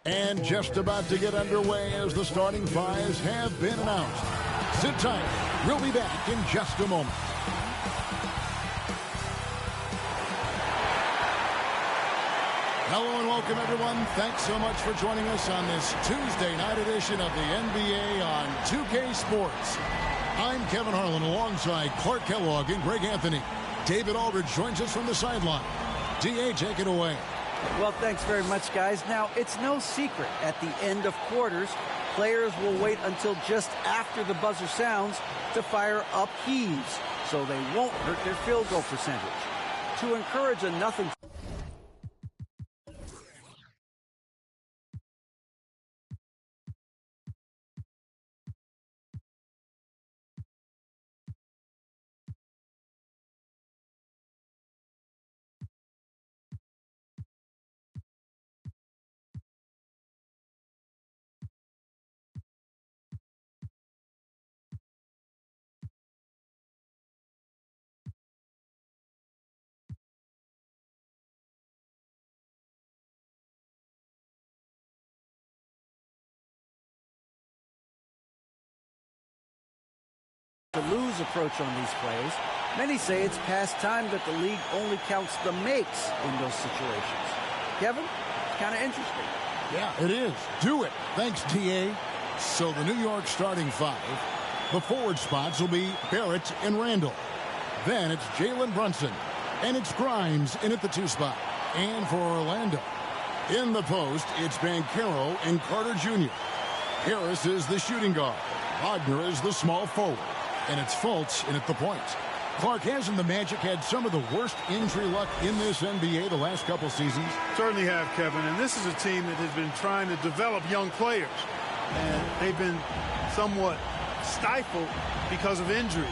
And just about to get underway as the starting fives have been announced. Sit tight. We'll be back in just a moment. Hello and welcome, everyone. Thanks so much for joining us on this Tuesday night edition of the NBA on 2K Sports. I'm Kevin Harlan alongside Clark Kellogg and Greg Anthony. David Aldridge joins us from the sideline. D.A., take it away. Well, thanks very much, guys. Now, it's no secret at the end of quarters, players will wait until just after the buzzer sounds to fire up heaves, so they won't hurt their field goal percentage. To encourage a nothing... to lose approach on these plays. Many say it's past time that the league only counts the makes in those situations. Kevin, it's kind of interesting. Yeah, it is. Do it. Thanks, T.A. So the New York starting five. The forward spots will be Barrett and Randall. Then it's Jalen Brunson. And it's Grimes in at the 2 spot. And for Orlando, in the post, it's Banchero and Carter Jr. Harris is the shooting guard. Wagner is the small forward. And it's Fultz in at the point. Clark, hasn't the Magic had some of the worst injury luck in this NBA the last couple seasons? Certainly have, Kevin. And this is a team that has been trying to develop young players. And they've been somewhat stifled because of injury.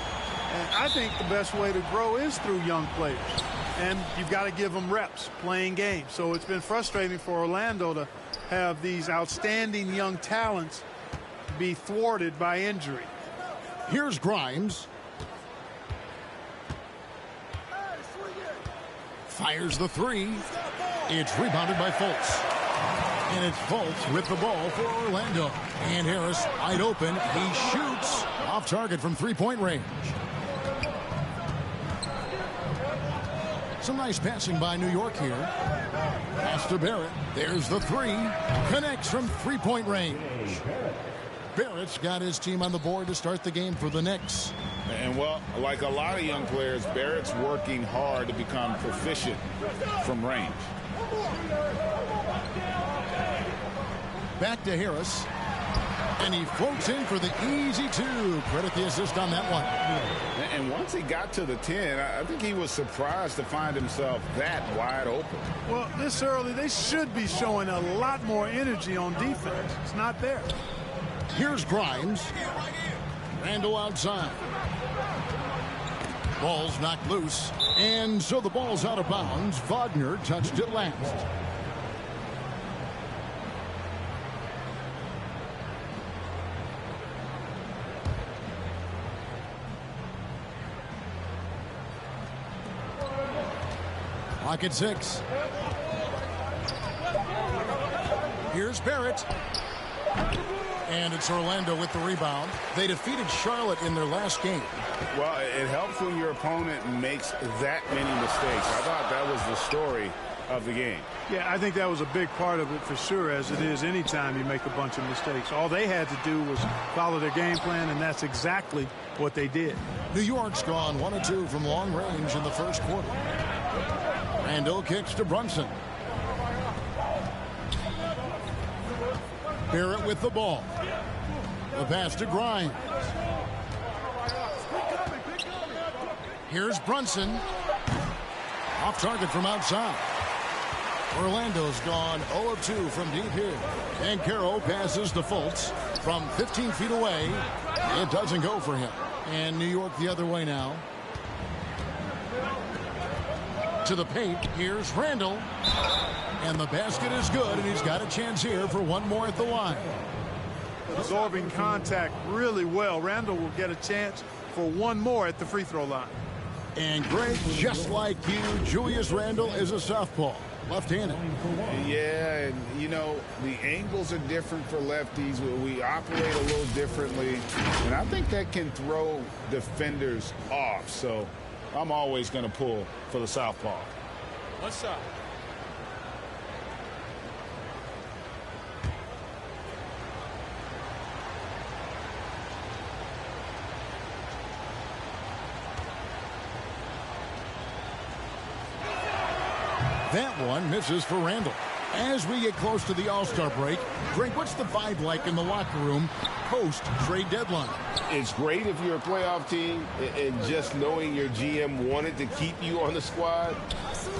And I think the best way to grow is through young players. And you've got to give them reps, playing games. So it's been frustrating for Orlando to have these outstanding young talents be thwarted by injury. Here's Grimes. Fires the 3. It's rebounded by Fultz. And it's Fultz with the ball for Orlando. And Harris wide open. He shoots off target from three-point range. Some nice passing by New York here. Pass to Barrett. There's the 3. Connects from three-point range. Barrett's got his team on the board to start the game for the Knicks. And, well, like a lot of young players, Barrett's working hard to become proficient from range. Back to Harris. And he floats in for the easy 2. Credit the assist on that one. And once he got to the 10, I think he was surprised to find himself that wide open. Well, this early, they should be showing a lot more energy on defense. It's not there. Here's Grimes. Randall outside. Ball's knocked loose. And so the ball's out of bounds. Wagner touched it last. Clock at 6. Here's Barrett. And it's Orlando with the rebound. They defeated Charlotte in their last game. Well, it helps when your opponent makes that many mistakes. I thought that was the story of the game. Yeah, I think that was a big part of it for sure, as it is anytime you make a bunch of mistakes. All they had to do was follow their game plan, and that's exactly what they did. New York's gone 1 of 2 from long range in the first quarter. Randall kicks to Brunson. Barrett with the ball. The pass to Grimes. Here's Brunson. Off target from outside. Orlando's gone 0 of 2 from deep here. And Banchero passes to Fultz from 15 feet away. It doesn't go for him. And New York the other way now. To the paint. Here's Randall. And the basket is good, and he's got a chance here for one more at the line. Absorbing contact really well. Randall will get a chance for one more at the free throw line. And Greg, just like you, Julius Randle is a southpaw, left-handed. Yeah, and you know, the angles are different for lefties. We operate a little differently, and I think that can throw defenders off. So I'm always going to pull for the southpaw. What's up? That one misses for Randle. As we get close to the All-Star break, Greg, what's the vibe like in the locker room post-trade deadline? It's great if you're a playoff team, and just knowing your GM wanted to keep you on the squad.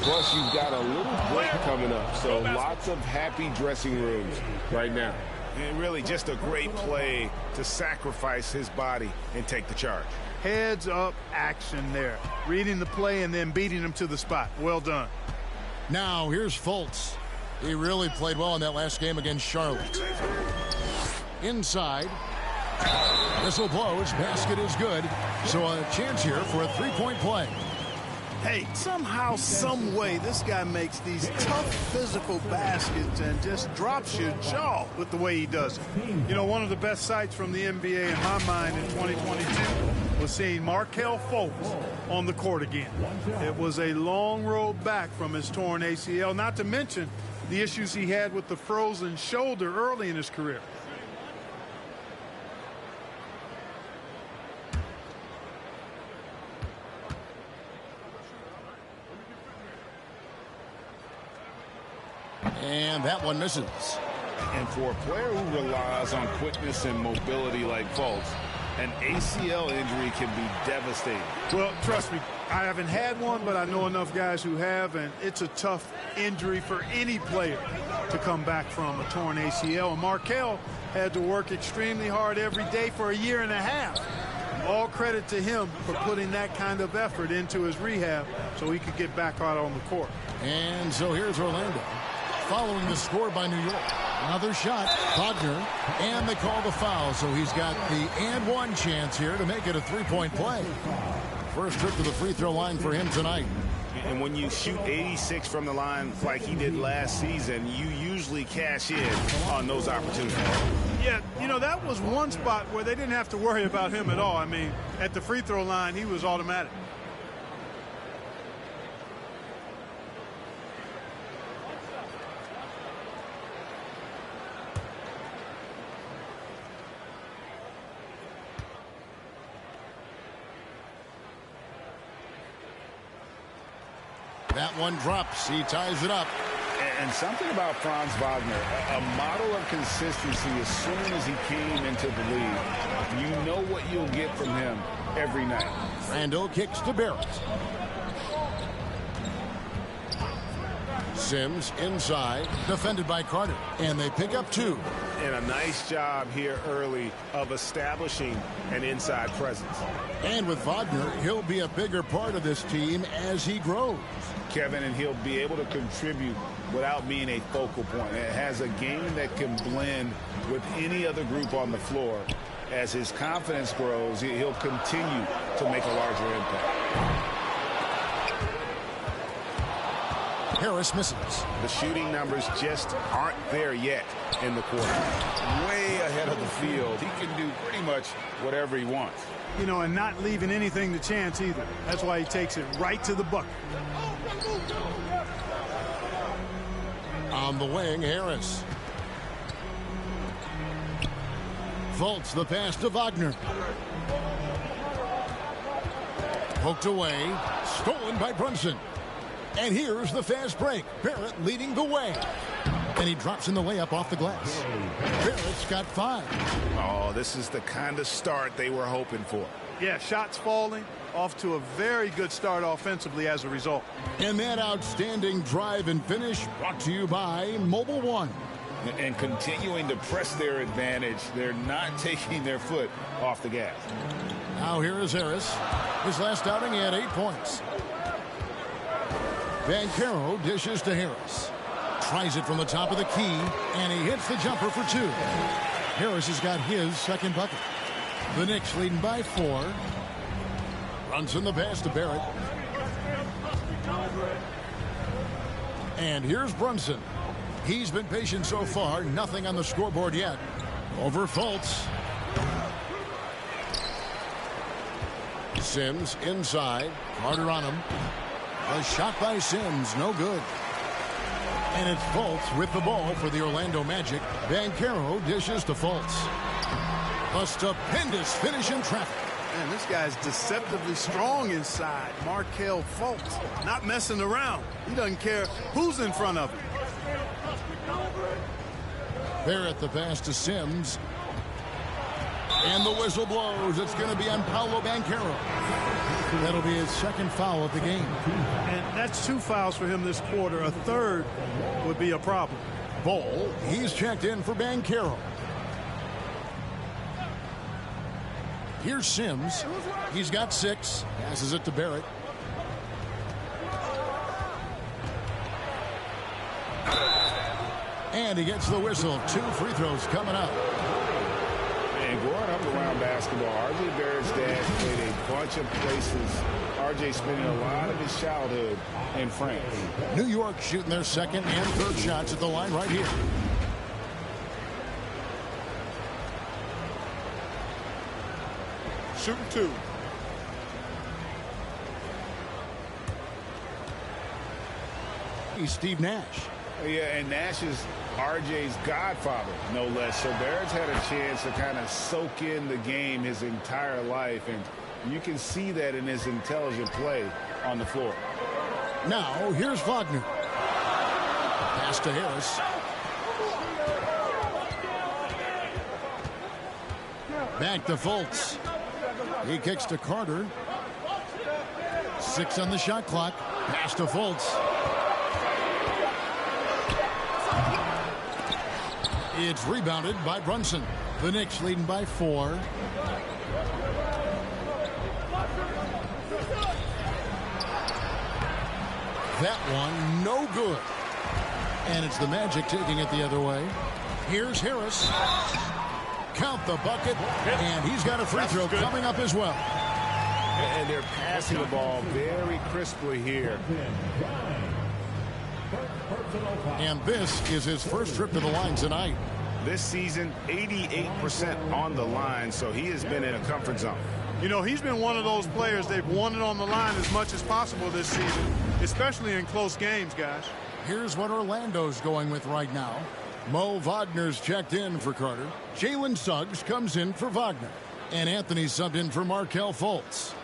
Plus, you've got a little break coming up, so lots of happy dressing rooms right now. And really just a great play to sacrifice his body and take the charge. Heads up action there. Reading the play and then beating him to the spot. Well done. Now, here's Fultz. He really played well in that last game against Charlotte. Inside. Whistle blows. Basket is good. So a chance here for a three-point play. Hey, somehow, some way, this guy makes these tough physical baskets and just drops your jaw with the way he does it. You know, one of the best sights from the NBA in my mind in 2022 was seeing Markelle Fultz on the court again. It was a long road back from his torn ACL, not to mention the issues he had with the frozen shoulder early in his career. And that one misses. And for a player who relies on quickness and mobility like Fultz, an ACL injury can be devastating. Well, trust me, I haven't had one, but I know enough guys who have, and it's a tough injury for any player to come back from, a torn ACL. And Markelle had to work extremely hard every day for a year and a half. All credit to him for putting that kind of effort into his rehab so he could get back out on the court. And so here's Orlando. Following the score by New York. Another shot, Wagner, and they call the foul, so he's got the and one chance here to make it a three-point play. First trip to the free throw line for him tonight. And when you shoot 86 from the line like he did last season, you usually cash in on those opportunities. Yeah, you know, that was one spot where they didn't have to worry about him at all. I mean, at the free throw line, he was automatic. That one drops. He ties it up. And something about Franz Wagner, a model of consistency as soon as he came into the league. You know what you'll get from him every night. Randle kicks to Barrett. Sims inside, defended by Carter. And they pick up two. And a nice job here early of establishing an inside presence. And with Wagner, he'll be a bigger part of this team as he grows. Kevin, and he'll be able to contribute without being a focal point. It has a game that can blend with any other group on the floor. As his confidence grows, he'll continue to make a larger impact. Harris misses. The shooting numbers just aren't there yet in the quarter. Way ahead of the field. He can do pretty much whatever he wants. You know, and not leaving anything to chance either. That's why he takes it right to the bucket. On the wing, Harris. Fultz the pass to Wagner. Poked away. Stolen by Brunson. And here's the fast break. Barrett leading the way. And he drops in the layup off the glass. Barrett's got 5. Oh, this is the kind of start they were hoping for. Yeah, shots falling. Off to a very good start offensively as a result. And that outstanding drive and finish brought to you by Mobile One. And continuing to press their advantage. They're not taking their foot off the gas. Now here is Harris. His last outing, he had 8 points. Banchero dishes to Harris. Tries it from the top of the key, and he hits the jumper for 2. Harris has got his second bucket. The Knicks leading by 4. Brunson the pass to Barrett. And here's Brunson. He's been patient so far. Nothing on the scoreboard yet. Over Fultz. Sims inside. Carter on him. A shot by Sims. No good. And it's Fultz with the ball for the Orlando Magic. Banchero dishes to Fultz. A stupendous finish in traffic. Man, this guy's deceptively strong inside. Markelle Fultz, not messing around. He doesn't care who's in front of him. Barrett the pass to Sims. And the whistle blows. It's going to be on Paolo Banchero. That'll be his second foul of the game. And that's 2 fouls for him this quarter. A third would be a problem. Ball, he's checked in for Banchero. Here's Sims. He's got 6. Passes it to Barrett. And he gets the whistle. 2 free throws coming up. And growing up around basketball, R.J. Barrett's dad played a bunch of places. R.J. spending a lot of his childhood in France. New York shooting their second and third shots at the line right here. Shooting 2. He's Steve Nash. Yeah, and Nash is RJ's godfather, no less. So Barrett's had a chance to kind of soak in the game his entire life, and you can see that in his intelligent play on the floor. Now, here's Wagner. Pass to Harris. Back to Fultz. He kicks to Carter. 6 on the shot clock. Pass to Fultz. It's rebounded by Brunson. The Knicks leading by 4. That one, no good. And it's the Magic taking it the other way. Here's Harris. Count the bucket. And he's got a free throw coming up as well. And they're passing the ball very crisply here. And this is his first trip to the line tonight. This season, 88% on the line, so he has been in a comfort zone. You know, he's been one of those players they've wanted on the line as much as possible this season, especially in close games, guys. Here's what Orlando's going with right now. Mo Wagner's checked in for Carter. Jalen Suggs comes in for Wagner. And Anthony subbed in for Markelle Fultz.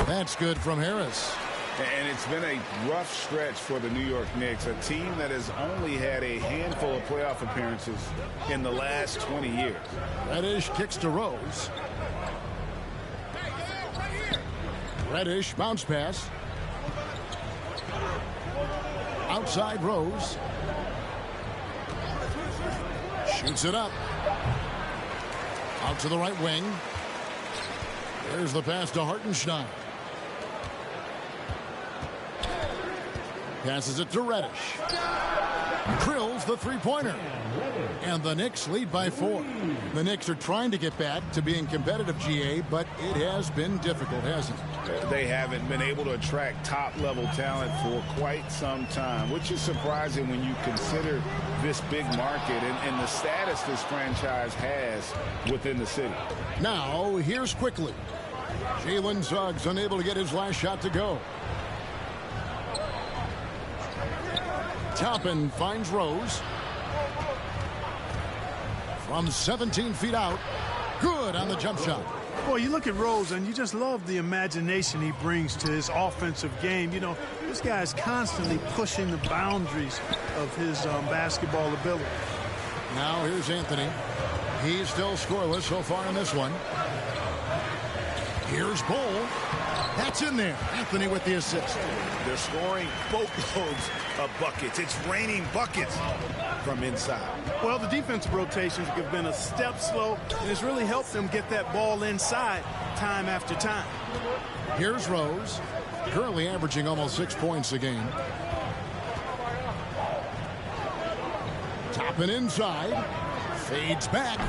That's good from Harris. And it's been a rough stretch for the New York Knicks, a team that has only had a handful of playoff appearances in the last 20 years. Reddish kicks to Rose. Reddish bounce pass. Outside Rose. Shoots it up. Out to the right wing. There's the pass to Hartenstein. Passes it to Reddish. Drills the three-pointer. And the Knicks lead by 4. The Knicks are trying to get back to being competitive, GA, but it has been difficult, hasn't it? They haven't been able to attract top-level talent for quite some time, which is surprising when you consider this big market and the status this franchise has within the city. Now, here's quickly. Jalen Suggs unable to get his last shot to go. Toppin finds Rose. From 17 feet out. Good on the jump shot. Boy, you look at Rose, and you just love the imagination he brings to his offensive game. You know, this guy is constantly pushing the boundaries of his basketball ability. Now here's Anthony. He's still scoreless so far in this one. Here's Bull. That's in there. Anthony with the assist. They're scoring boatloads of buckets. It's raining buckets from inside. Well, the defensive rotations have been a step slow, and it's really helped them get that ball inside time after time. Here's Rose, currently averaging almost 6 points a game. Topping inside, fades back.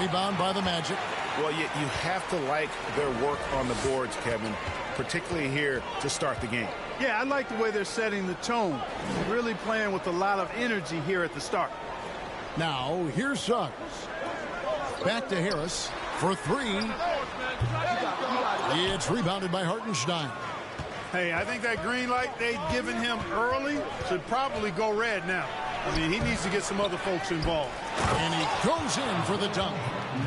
Rebound by the Magic. Well, you have to like their work on the boards, Kevin, particularly here to start the game. Yeah, I like the way they're setting the tone. Really playing with a lot of energy here at the start. Now, here's Suggs. Back to Harris for three. It's rebounded by Hartenstein. Hey, I think that green light they'd given him early should probably go red now. I mean, he needs to get some other folks involved. And he goes in for the dunk.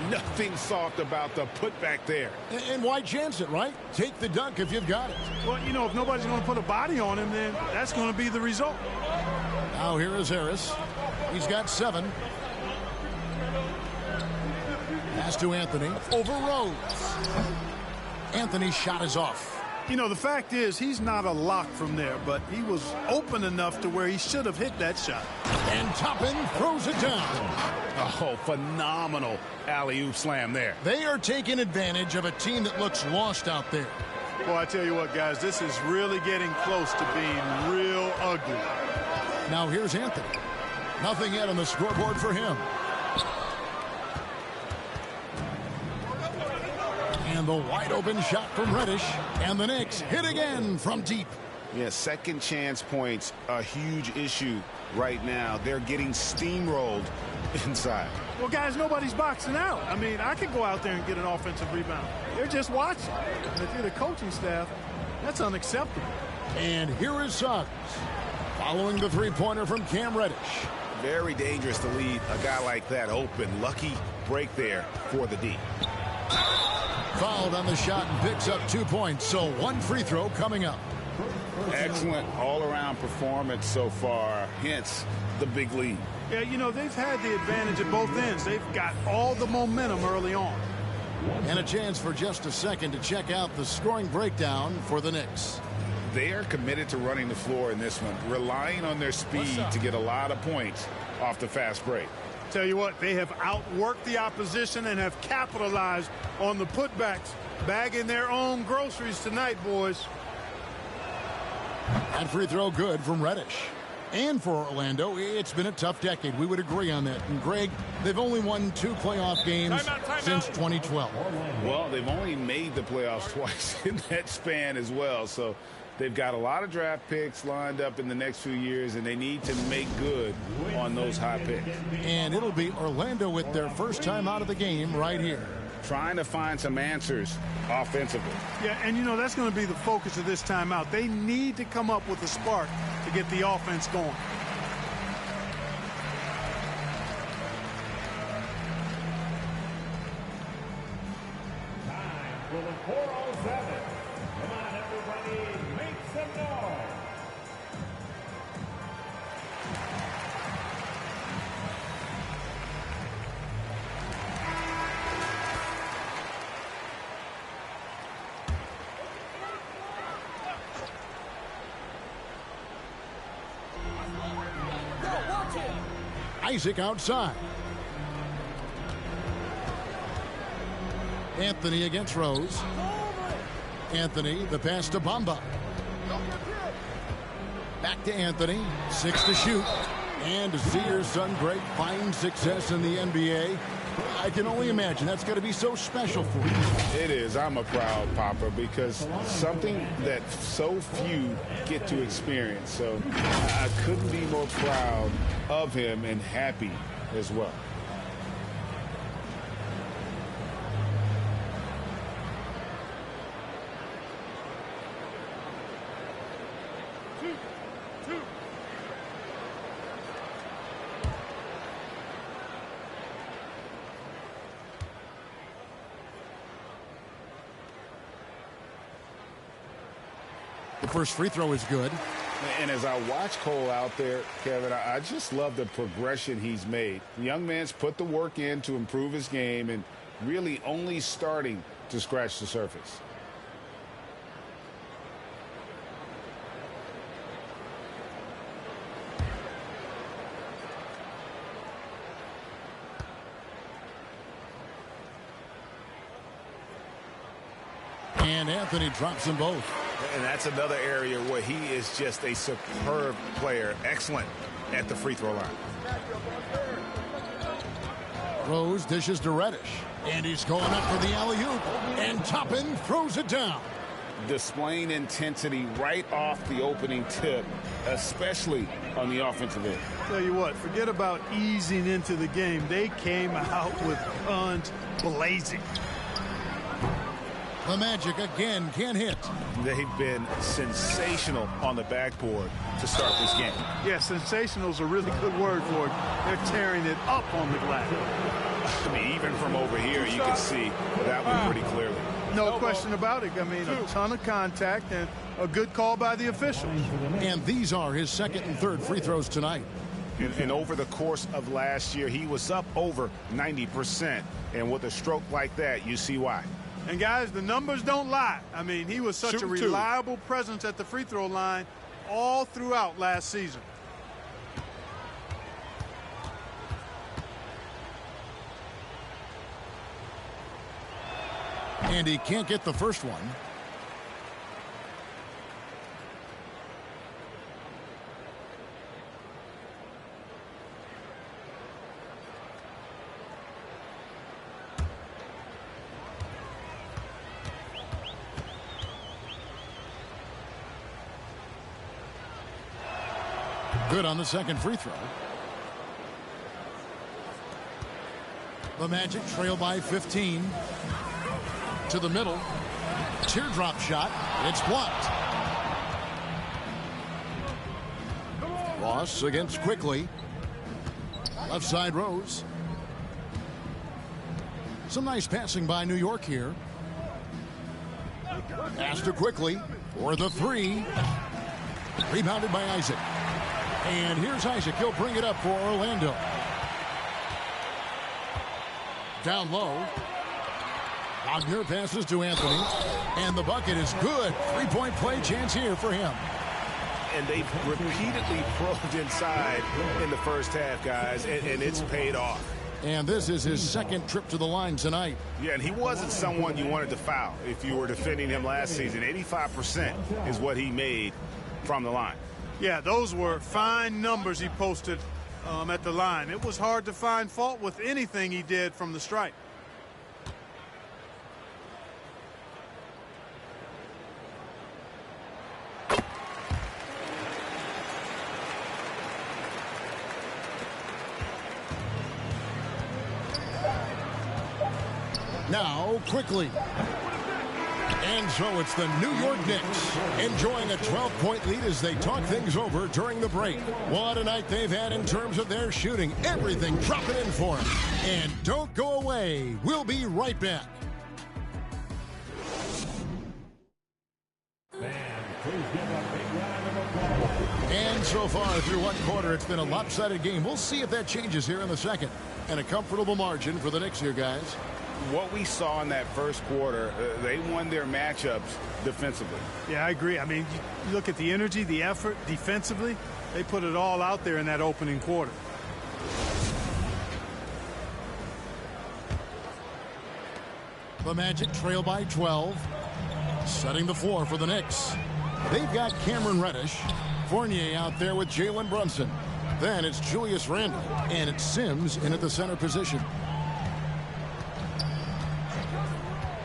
Nothing soft about the putback there. And why chance it, right? Take the dunk if you've got it. Well, you know, if nobody's going to put a body on him, then that's going to be the result. Now here is Harris. He's got 7. Pass to Anthony. Over Rose. Anthony's shot is off. You know, the fact is he's not a lock from there, but he was open enough to where he should have hit that shot. And Toppin throws it down. Oh, phenomenal alley-oop slam there. They are taking advantage of a team that looks lost out there. Well, I tell you what, guys, this is really getting close to being real ugly. Now here's Anthony. Nothing yet on the scoreboard for him. And the wide open shot from Reddish. And the Knicks hit again from deep. Yeah, second chance points, a huge issue right now. They're getting steamrolled inside. Well, guys, nobody's boxing out. I mean, I could go out there and get an offensive rebound. They're just watching. And if you're the coaching staff, that's unacceptable. And here is Suggs. Following the three-pointer from Cam Reddish. Very dangerous to leave a guy like that open. Lucky break there for the D. Fouled on the shot and picks up 2 points. So one free throw coming up. Excellent all-around performance so far, hence the big lead. Yeah, you know, they've had the advantage at both ends. They've got all the momentum early on. And a chance for just a second to check out the scoring breakdown for the Knicks. They are committed to running the floor in this one, relying on their speed to get a lot of points off the fast break. Tell you what, they have outworked the opposition and have capitalized on the putbacks, bagging their own groceries tonight, boys. That free throw good from Reddish. And for Orlando, it's been a tough decade. We would agree on that. And Greg, they've only won 2 playoff games since 2012. Well, they've only made the playoffs twice in that span as well. So they've got a lot of draft picks lined up in the next few years, and they need to make good on those high picks. And it'll be Orlando with their first time out of the game right here. Trying to find some answers offensively. Yeah, and you know, that's going to be the focus of this timeout. They need to come up with a spark to get the offense going. Time for the 407. Come on, everybody, make some noise. Isaac outside. Anthony against Rose. Anthony, the pass to Bamba. Back to Anthony. 6 to shoot. And to see your son Greg find success in the NBA, I can only imagine that's going to be so special for you. It is. I'm a proud papa because something that so few get to experience. So I couldn't be more proud of him and happy as well. The first free throw is good. And as I watch Cole out there, Kevin, I just love the progression he's made. The young man's put the work in to improve his game and really only starting to scratch the surface. And Anthony drops them both. And that's another area where he is just a superb player. Excellent at the free throw line. Rose dishes to Reddish. And he's going up for the alley-oop. And Toppin throws it down. Displaying intensity right off the opening tip, especially on the offensive end. Tell you what, forget about easing into the game. They came out with guns blazing. The Magic again can't hit. They've been sensational on the backboard to start this game. Yeah, sensational is a really good word for it. They're tearing it up on the glass. I mean, even from over here, you can see that one pretty clearly. No question about it. I mean, a ton of contact and a good call by the officials. And these are his second and third free throws tonight. And over the course of last year, he was up over 90%. And with a stroke like that, you see why. And, guys, the numbers don't lie. I mean, he was such a reliable presence at the free throw line all throughout last season. And he can't get the first one. Good on the second free throw. The Magic trail by 15. To the middle. Teardrop shot. It's blocked. Ross against Quickly. Left side Rose. Some nice passing by New York here. Pass to Quickly for the three. Rebounded by Isaac. And here's Isaac. He'll bring it up for Orlando. Down low. Wagner passes to Anthony. And the bucket is good. Three-point play chance here for him. And they've repeatedly probed inside in the first half, guys, and it's paid off. And this is his second trip to the line tonight. Yeah, and he wasn't someone you wanted to foul if you were defending him last season. 85% is what he made from the line. Yeah, those were fine numbers he posted at the line. It was hard to find fault with anything he did from the stripe. Now, Quickly. And so it's the New York Knicks enjoying a 12-point lead as they talk things over during the break. What a night they've had in terms of their shooting. Everything dropping in for them. And don't go away. We'll be right back. And so far through one quarter, it's been a lopsided game. We'll see if that changes here in the second. And a comfortable margin for the Knicks here, guys. What we saw in that first quarter, they won their matchups defensively. Yeah, I agree. I mean, you look at the energy, the effort defensively. They put it all out there in that opening quarter. The Magic trail by 12. Setting the floor for the Knicks. They've got Cameron Reddish. Fournier out there with Jalen Brunson. Then it's Julius Randle. And it's Sims in at the center position.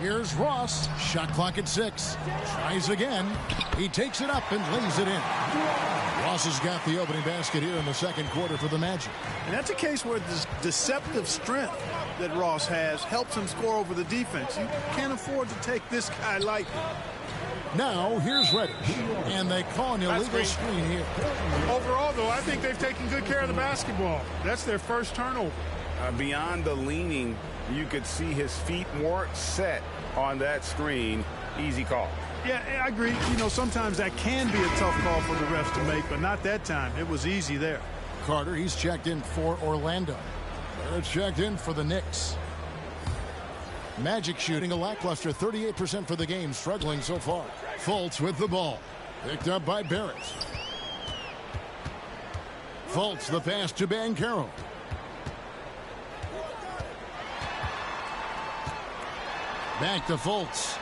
Here's Ross. Shot clock at 6. Tries again. He takes it up and lays it in. Ross has got the opening basket here in the second quarter for the Magic. And that's a case where this deceptive strength that Ross has helps him score over the defense. You can't afford to take this guy lightly. Now, here's Reddish. And they call an illegal screen here. Overall, though, I think they've taken good care of the basketball. That's their first turnover. Beyond the leaning, you could see his feet weren't set on that screen. Easy call. Yeah, I agree. You know, sometimes that can be a tough call for the refs to make, but not that time. It was easy there. Carter, he's checked in for Orlando. They're checked in for the Knicks. Magic shooting a lackluster 38% for the game, struggling so far. Fultz with the ball. Picked up by Barrett. Fultz the pass to Banchero. Back to Fultz.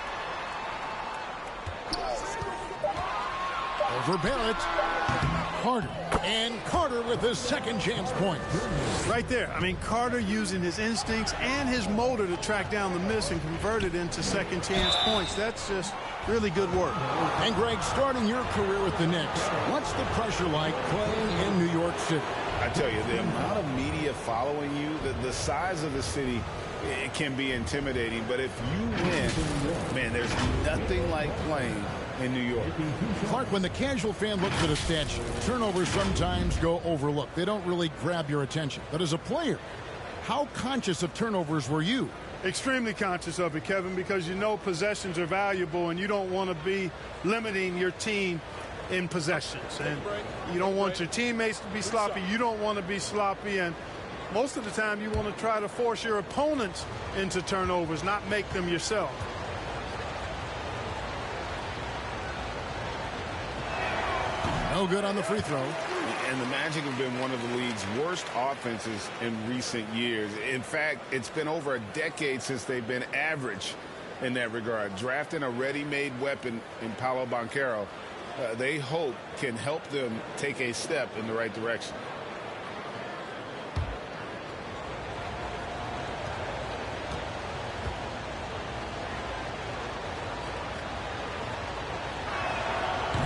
Over Barrett. Carter. And Carter with his second chance point. Right there. I mean, Carter using his instincts and his motor to track down the miss and convert it into second chance points. That's just really good work. And Greg, starting your career with the Knicks, what's the pressure like playing in New York City? I tell you, the amount of media following you, the size of the city, it can be intimidating. But if you win, man, there's nothing like playing in New York. Clark, when the casual fan looks at a stat sheet, turnovers sometimes go overlooked. They don't really grab your attention. But as a player, how conscious of turnovers were you? Extremely conscious of it, Kevin, because you know possessions are valuable and you don't want to be limiting your team in possessions. And you don't want your teammates to be sloppy. You don't want to be sloppy. And most of the time you want to try to force your opponents into turnovers, not make them yourself. No good on the free throw. And the Magic have been one of the league's worst offenses in recent years. In fact, it's been over a decade since they've been average in that regard. Drafting a ready-made weapon in Paolo Banchero, they hope can help them take a step in the right direction.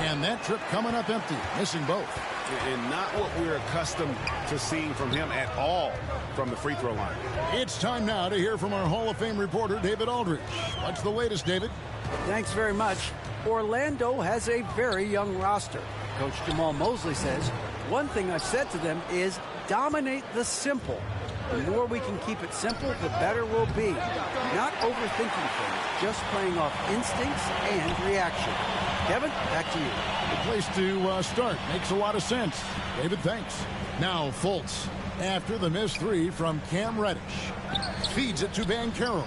And that trip coming up empty, missing both. And not what we're accustomed to seeing from him at all from the free throw line. It's time now to hear from our Hall of Fame reporter, David Aldridge. What's the latest, David? Thanks very much. Orlando has a very young roster. Coach Jamal Mosley says, one thing I've said to them is dominate the simple. The more we can keep it simple, the better we'll be. Not overthinking things, just playing off instincts and reaction. Kevin, back to you. The place to start. Makes a lot of sense. David, thanks. Now Fultz, after the missed three from Cam Reddish. Feeds it to Banchero.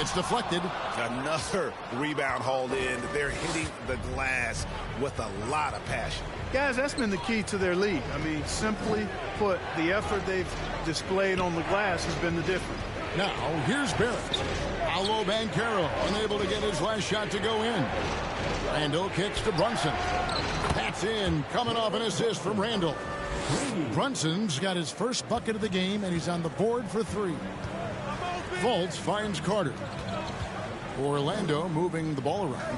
It's deflected. Another rebound hauled in. They're hitting the glass with a lot of passion. Guys, that's been the key to their league. I mean, simply put, the effort they've displayed on the glass has been the difference. Now, here's Barrett. Paolo Banchero, unable to get his last shot to go in. Randall kicks to Brunson. That's in, coming off an assist from Randall. Brunson's got his first bucket of the game, and he's on the board for three. Fultz finds Carter. Orlando moving the ball around.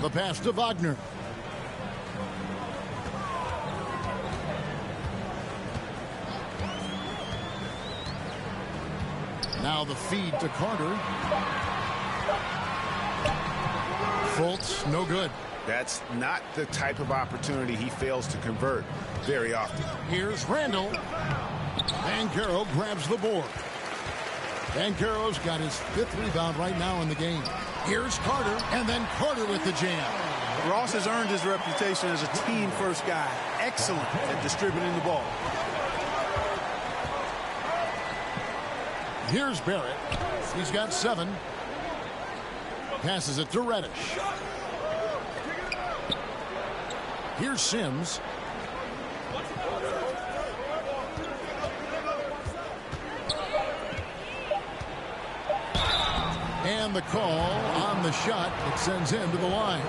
The pass to Wagner. Now the feed to Carter. Fultz, no good. That's not the type of opportunity he fails to convert very often. Here's Randall. Banchero grabs the board. Banchero's got his fifth rebound right now in the game. Here's Carter, and then Carter with the jam. Ross has earned his reputation as a team-first guy. Excellent at distributing the ball. Here's Barrett. He's got 7. Passes it to Reddish. Here's Sims. And the call on the shot that sends him to the line.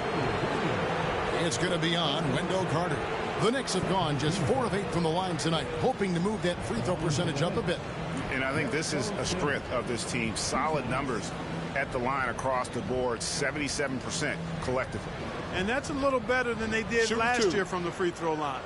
It's going to be on Wendell Carter. The Knicks have gone just 4 of 8 from the line tonight, hoping to move that free throw percentage up a bit. And I think this is a strength of this team. Solid numbers at the line across the board, 77% collectively. And that's a little better than they did last year from the free throw line.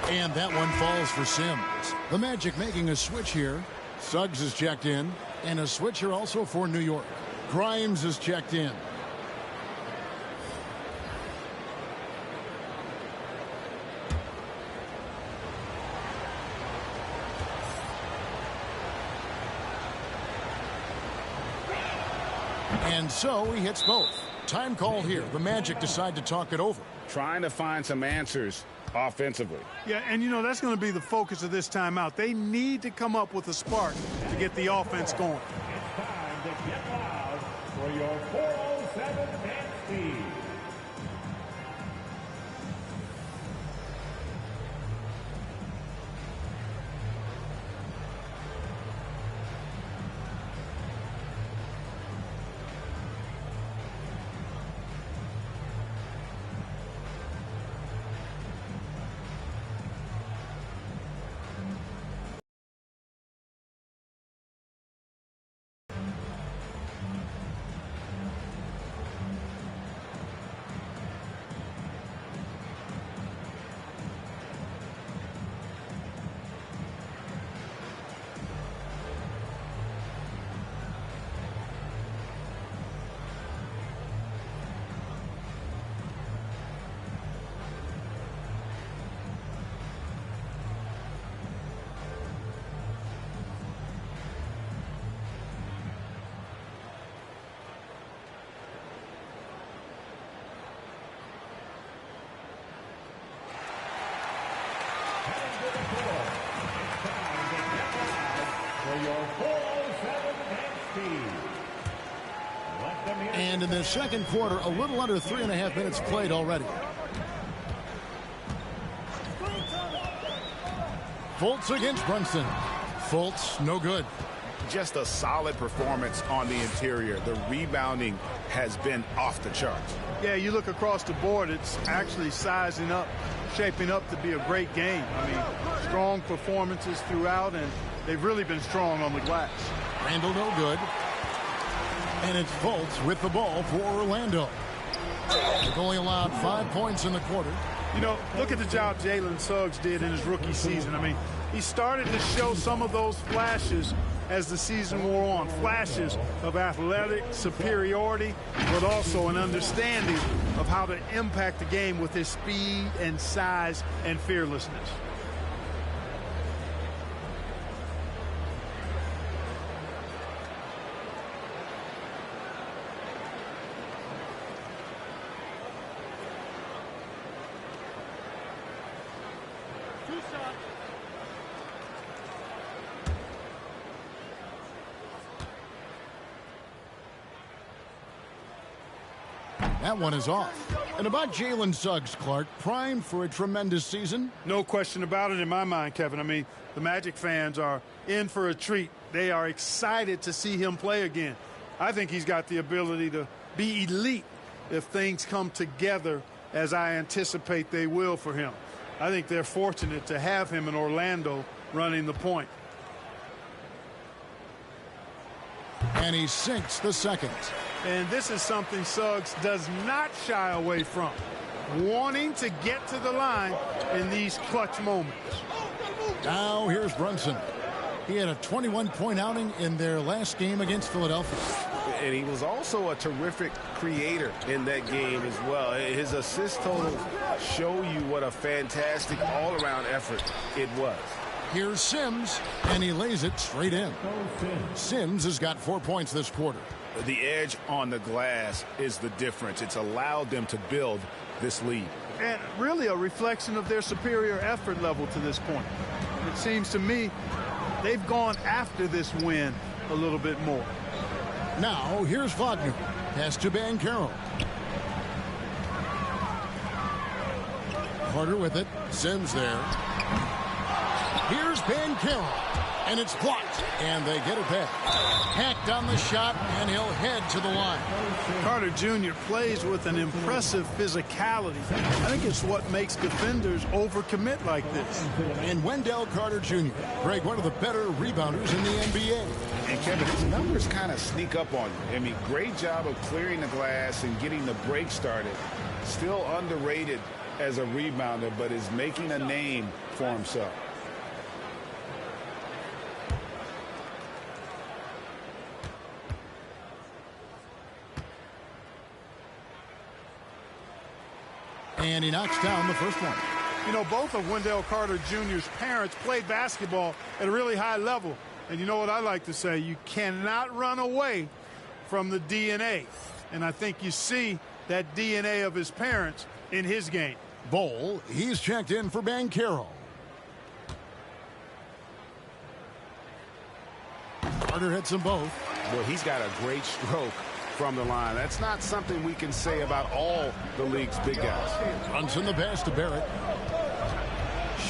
And that one falls for Sims. The Magic making a switch here. Suggs is checked in. And a switch here also for New York. Grimes is checked in. And so he hits both. time call here. The Magic decide to talk it over. Trying to find some answers offensively. Yeah, and, you know, that's going to be the focus of this timeout. They need to come up with a spark to get the offense going. It's time to get loud for your 407 dance team. And in the second quarter, a little under 3.5 minutes played already. Fultz against Brunson. Fultz, no good. Just a solid performance on the interior. The rebounding has been off the charts. Yeah, you look across the board, it's actually sizing up, shaping up to be a great game. I mean, strong performances throughout, and they've really been strong on the glass. Randall, no good. And it's Fultz with the ball for Orlando. They've only allowed 5 points in the quarter. You know, look at the job Jalen Suggs did in his rookie season. I mean, he started to show some of those flashes as the season wore on. Flashes of athletic superiority, but also an understanding of how to impact the game with his speed and size and fearlessness. That one is off. And about Jalen Suggs, Clark, primed for a tremendous season? No question about it in my mind, Kevin. I mean, the Magic fans are in for a treat. They are excited to see him play again. I think he's got the ability to be elite if things come together as I anticipate they will for him. I think they're fortunate to have him in Orlando running the point. And he sinks the second. And this is something Suggs does not shy away from, wanting to get to the line in these clutch moments. Now here's Brunson. He had a 21-point outing in their last game against Philadelphia. And he was also a terrific creator in that game as well. His assist totals show you what a fantastic all-around effort it was. Here's Sims, and he lays it straight in. Sims has got 4 points this quarter. The edge on the glass is the difference. It's allowed them to build this lead. And really a reflection of their superior effort level to this point. It seems to me they've gone after this win a little bit more. Now here's Wagner. Pass to Banchero. Carter with it. Sims there. Here's Banchero. And it's blocked. And they get it back. Hacked on the shot, and he'll head to the line. Carter Jr. plays with an impressive physicality. I think it's what makes defenders overcommit like this. And Wendell Carter Jr., Greg, one of the better rebounders in the NBA. And Kevin, his numbers kind of sneak up on you. I mean, great job of clearing the glass and getting the break started. Still underrated as a rebounder, but is making a name for himself. And he knocks down the first one. You know, both of Wendell Carter Jr.'s parents played basketball at a really high level. And you know what I like to say? You cannot run away from the DNA. And I think you see that DNA of his parents in his game. Bowl, he's checked in for Banchero. Carter hits them both. Well, he's got a great stroke from the line. That's not something we can say about all the league's big guys. Runs in the pass to Barrett.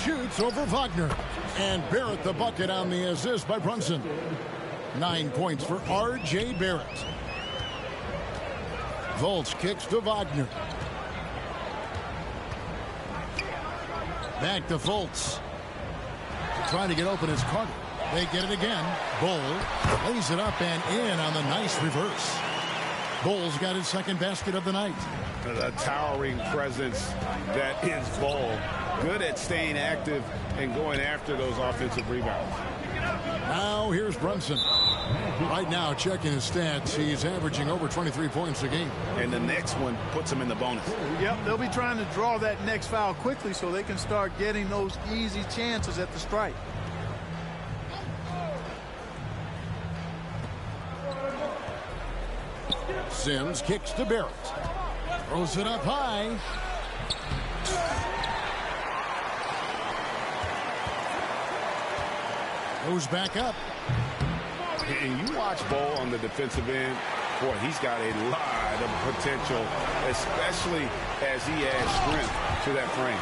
Shoots over Wagner. And Barrett the bucket on the assist by Brunson. 9 points for R.J. Barrett. Volts kicks to Wagner. Back to Volts. Trying to get open is Carter. They get it again. Bull lays it up and in on the nice reverse. Bull's got his second basket of the night. The towering presence that is Bull. Good at staying active and going after those offensive rebounds. Now here's Brunson. Right now, checking his stats, he's averaging over 23 points a game. And the next one puts him in the bonus. Yep, they'll be trying to draw that next foul quickly so they can start getting those easy chances at the strike. Sims kicks to Barrett. Throws it up high. Goes back up. And you watch Bull on the defensive end, boy, he's got a lot of potential, especially as he adds strength to that frame.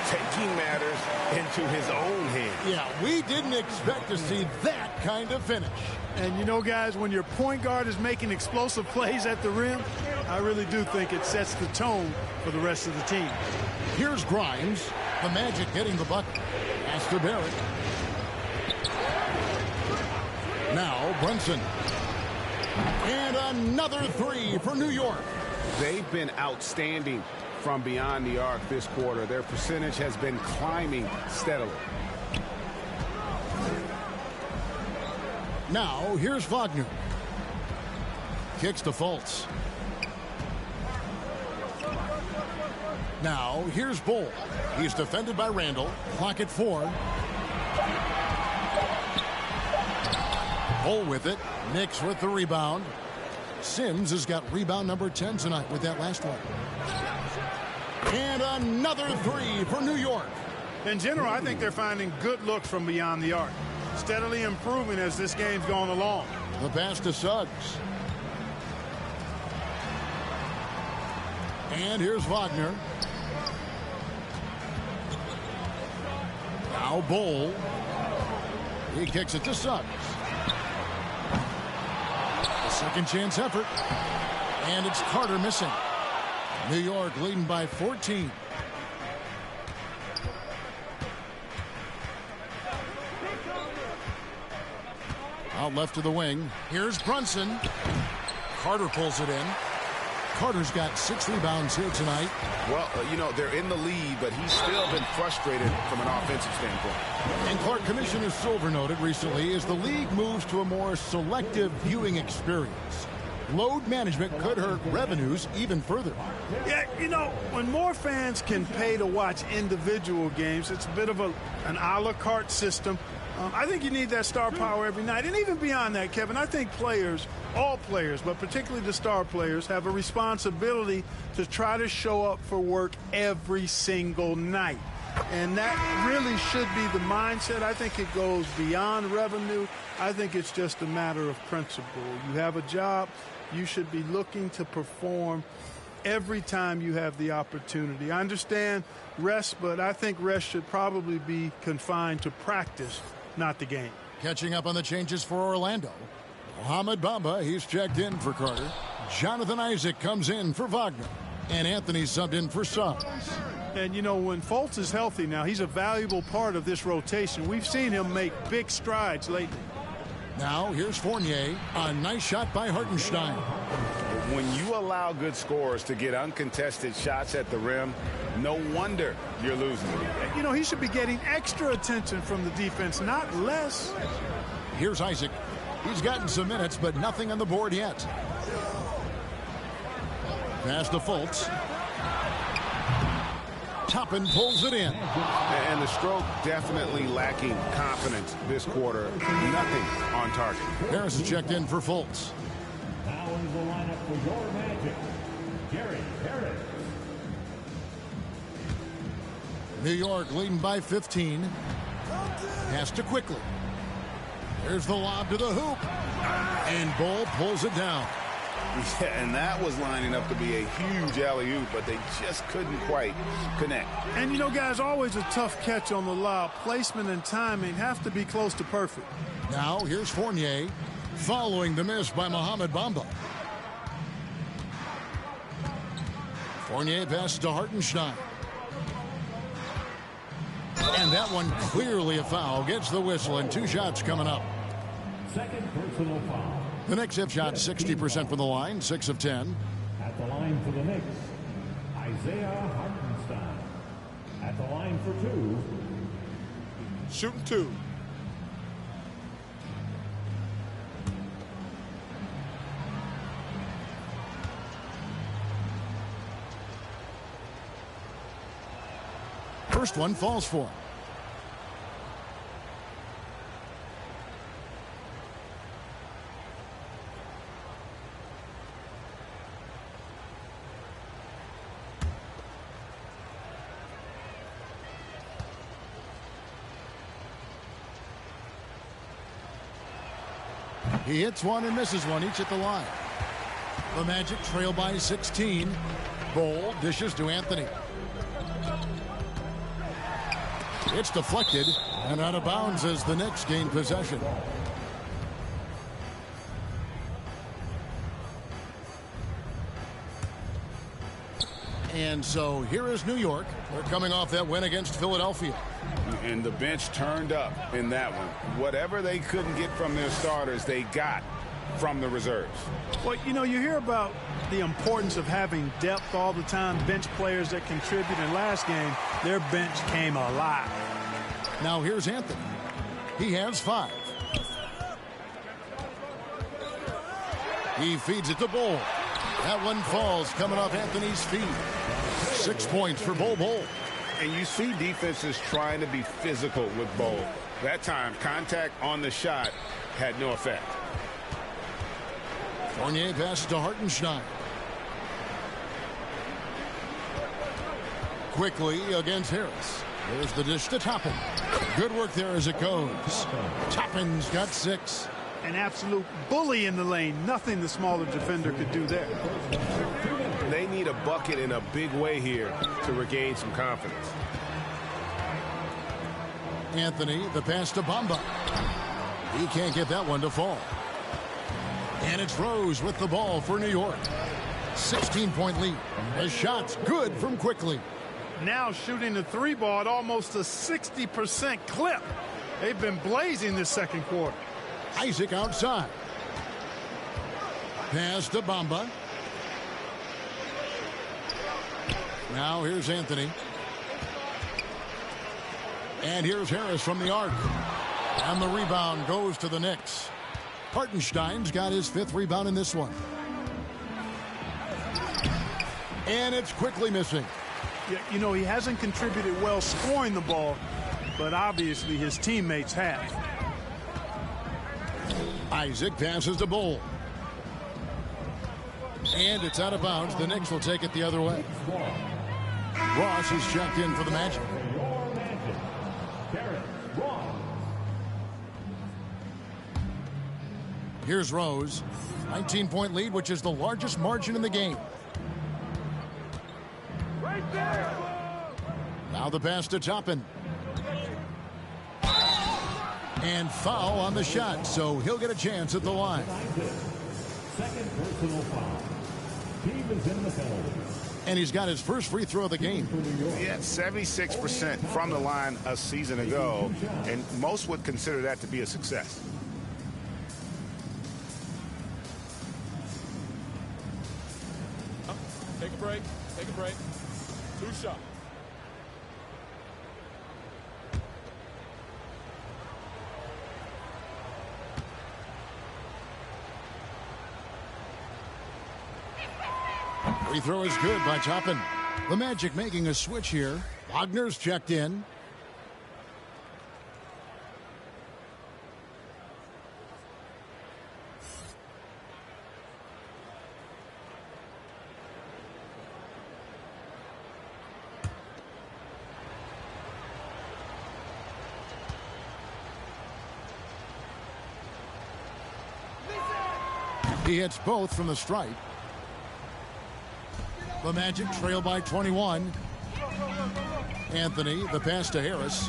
Taking matters into his own hands. Yeah, we didn't expect to see that kind of finish. And you know, guys, when your point guard is making explosive plays at the rim, I really do think it sets the tone for the rest of the team. Here's Grimes. The Magic getting the bucket. Pass to Barrett. Now Brunson. And another three for New York. They've been outstanding from beyond the arc this quarter. Their percentage has been climbing steadily. Now here's Wagner. Kicks to Fultz. Now here's Bull. He's defended by Randall. Clock at 4. Bull with it. Knicks with the rebound. Sims has got rebound number 10 tonight with that last one. And another three for New York. In general, I think they're finding good looks from beyond the arc. Steadily improving as this game's gone along. The pass to Suggs. And here's Wagner. Now Bull. He kicks it to Suggs. A second chance effort. And it's Carter missing. New York leading by 14. Out left to the wing. Here's Brunson. Carter pulls it in. Carter's got 6 rebounds here tonight. Well, you know, they're in the lead, but he's still been frustrated from an offensive standpoint. And Clark, Commissioner Silver noted recently, as the league moves to a more selective viewing experience, load management could hurt revenues even further. Yeah, you know, when more fans can pay to watch individual games, it's a bit of an a la carte system. I think you need that star power every night. And even beyond that, Kevin, I think players, all players, but particularly the star players, have a responsibility to try to show up for work every single night. And that really should be the mindset. I think it goes beyond revenue. I think it's just a matter of principle. You have a job, you should be looking to perform every time you have the opportunity. I understand rest, but I think rest should probably be confined to practice, not the game. Catching up on the changes for Orlando. Mohamed Bamba, he's checked in for Carter. Jonathan Isaac comes in for Wagner. And Anthony subbed in for Suggs. And, you know, when Fultz is healthy now, he's a valuable part of this rotation. We've seen him make big strides lately. Now, here's Fournier. A nice shot by Hartenstein. When you allow good scorers to get uncontested shots at the rim, no wonder you're losing. You know, he should be getting extra attention from the defense, not less. Here's Isaac. He's gotten some minutes, but nothing on the board yet. Pass to Fultz. Toppin pulls it in. And the stroke definitely lacking confidence this quarter. Nothing on target. Harris is checked in for Fultz. is the lineup for your Magic. Gary Harris. New York leading by 15. Pass to Quickly. There's the lob to the hoop. And Bull pulls it down. Yeah, and that was lining up to be a huge alley-oop, but they just couldn't quite connect. And, you know, guys, always a tough catch on the lob. Placement and timing have to be close to perfect. Now here's Fournier following the miss by Mohamed Bamba. Fournier passes to Hartenstein. And that one clearly a foul. Gets the whistle, and 2 shots coming up. Second personal foul. The Knicks have shot 60% from the line, 6 of 10. At the line for the Knicks, Isaiah Hartenstein. At the line for 2. Shooting 2. First one falls for him. He hits one and misses one, each at the line. The Magic trail by 16. Bull dishes to Anthony. It's deflected and out of bounds as the Knicks gain possession. And so here is New York. They're coming off that win against Philadelphia. And the bench turned up in that one. Whatever they couldn't get from their starters, they got from the reserves. Well, you know, you hear about the importance of having depth all the time, bench players that contribute. In last game, their bench came alive. Now here's Anthony. He has 5. He feeds it to Bull. That one falls coming off Anthony's feet. 6 points for Bull. And you see defenses trying to be physical with Bull. That time, contact on the shot had no effect. Fournier passes to Hartenstein. Quickly against Harris. There's the dish to Toppin. Good work there as it goes. Toppin's got 6. An absolute bully in the lane. Nothing the smaller defender could do there. They need a bucket in a big way here to regain some confidence. Anthony, the pass to Bamba. He can't get that one to fall. And it's Rose with the ball for New York. 16-point lead. The shot's good from Quickly. Now shooting the 3 ball at almost a 60% clip. They've been blazing this second quarter. Isaac outside. Pass to Bamba. Now here's Anthony. And here's Harris from the arc. And the rebound goes to the Knicks. Hartenstein's got his 5th rebound in this one. And it's Quickly missing. Yeah, you know, he hasn't contributed well scoring the ball, but obviously his teammates have. Isaac passes to Bull. And it's out of bounds. The Knicks will take it the other way. Ross is checked in for the Magic. Here's Rose. 19-point lead, which is the largest margin in the game. Now the pass to Toppin. And foul on the shot, so he'll get a chance at the line. Second personal foul. Team is in the penalty. And he's got his first free throw of the game. He had 76% from the line a season ago, and most would consider that to be a success. Take a break. Take a break. 2 shots. Free throw is good by Toppin. The Magic making a switch here. Wagner's checked in. He hits both from the stripe. The Magic trail by 21. Anthony, the pass to Harris.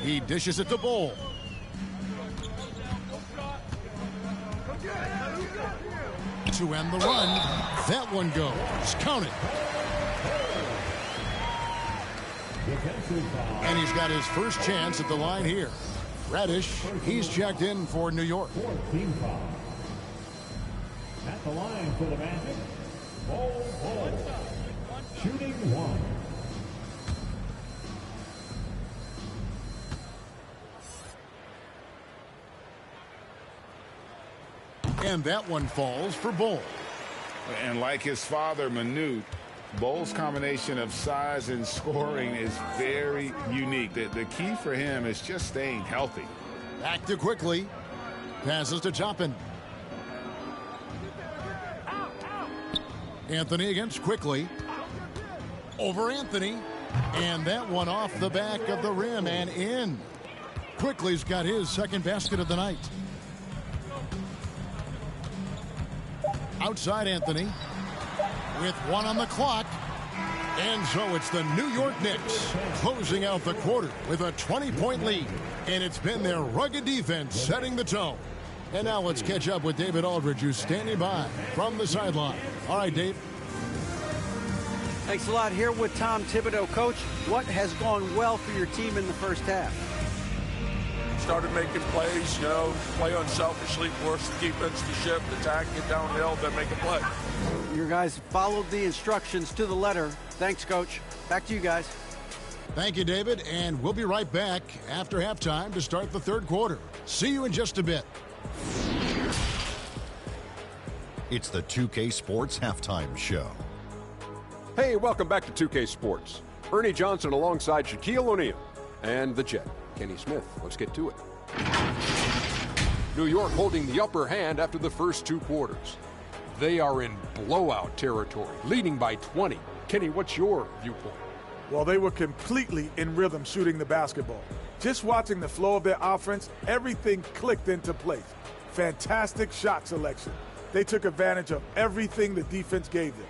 He dishes it to Bol. To end the run. That one goes. Count it. And he's got his first chance at the line here. Reddish, he's checked in for New York. At the line for the Magic, Bol, shooting one. And that one falls for Bol. And like his father, Manute, Bol's combination of size and scoring is very unique. The key for him is just staying healthy. Back to Quickly. Passes to Toppin. Anthony against Quickly. Over Anthony. And that one off the back of the rim and in. Quickly's got his second basket of the night. Outside Anthony. With one on the clock. And so it's the New York Knicks closing out the quarter with a 20-point lead. And it's been their rugged defense setting the tone. And now let's catch up with David Aldridge, who's standing by from the sideline. All right, Dave. Thanks a lot. Here with Tom Thibodeau. Coach, what has gone well for your team in the first half? Started making plays, play unselfishly, force the defense to shift, attack, get downhill, then make a play. Your guys followed the instructions to the letter. Thanks, Coach. Back to you guys. Thank you, David. And we'll be right back after halftime to start the third quarter. See you in just a bit. It's the 2K Sports Halftime Show. Hey, welcome back to 2K Sports. Ernie Johnson alongside Shaquille O'Neal and the Jet, Kenny Smith. Let's get to it. New York holding the upper hand after the first two quarters. They are in blowout territory, leading by 20. Kenny, what's your viewpoint? Well, they were completely in rhythm shooting the basketball. Just watching the flow of their offense, everything clicked into place. Fantastic shot selection. They took advantage of everything the defense gave them.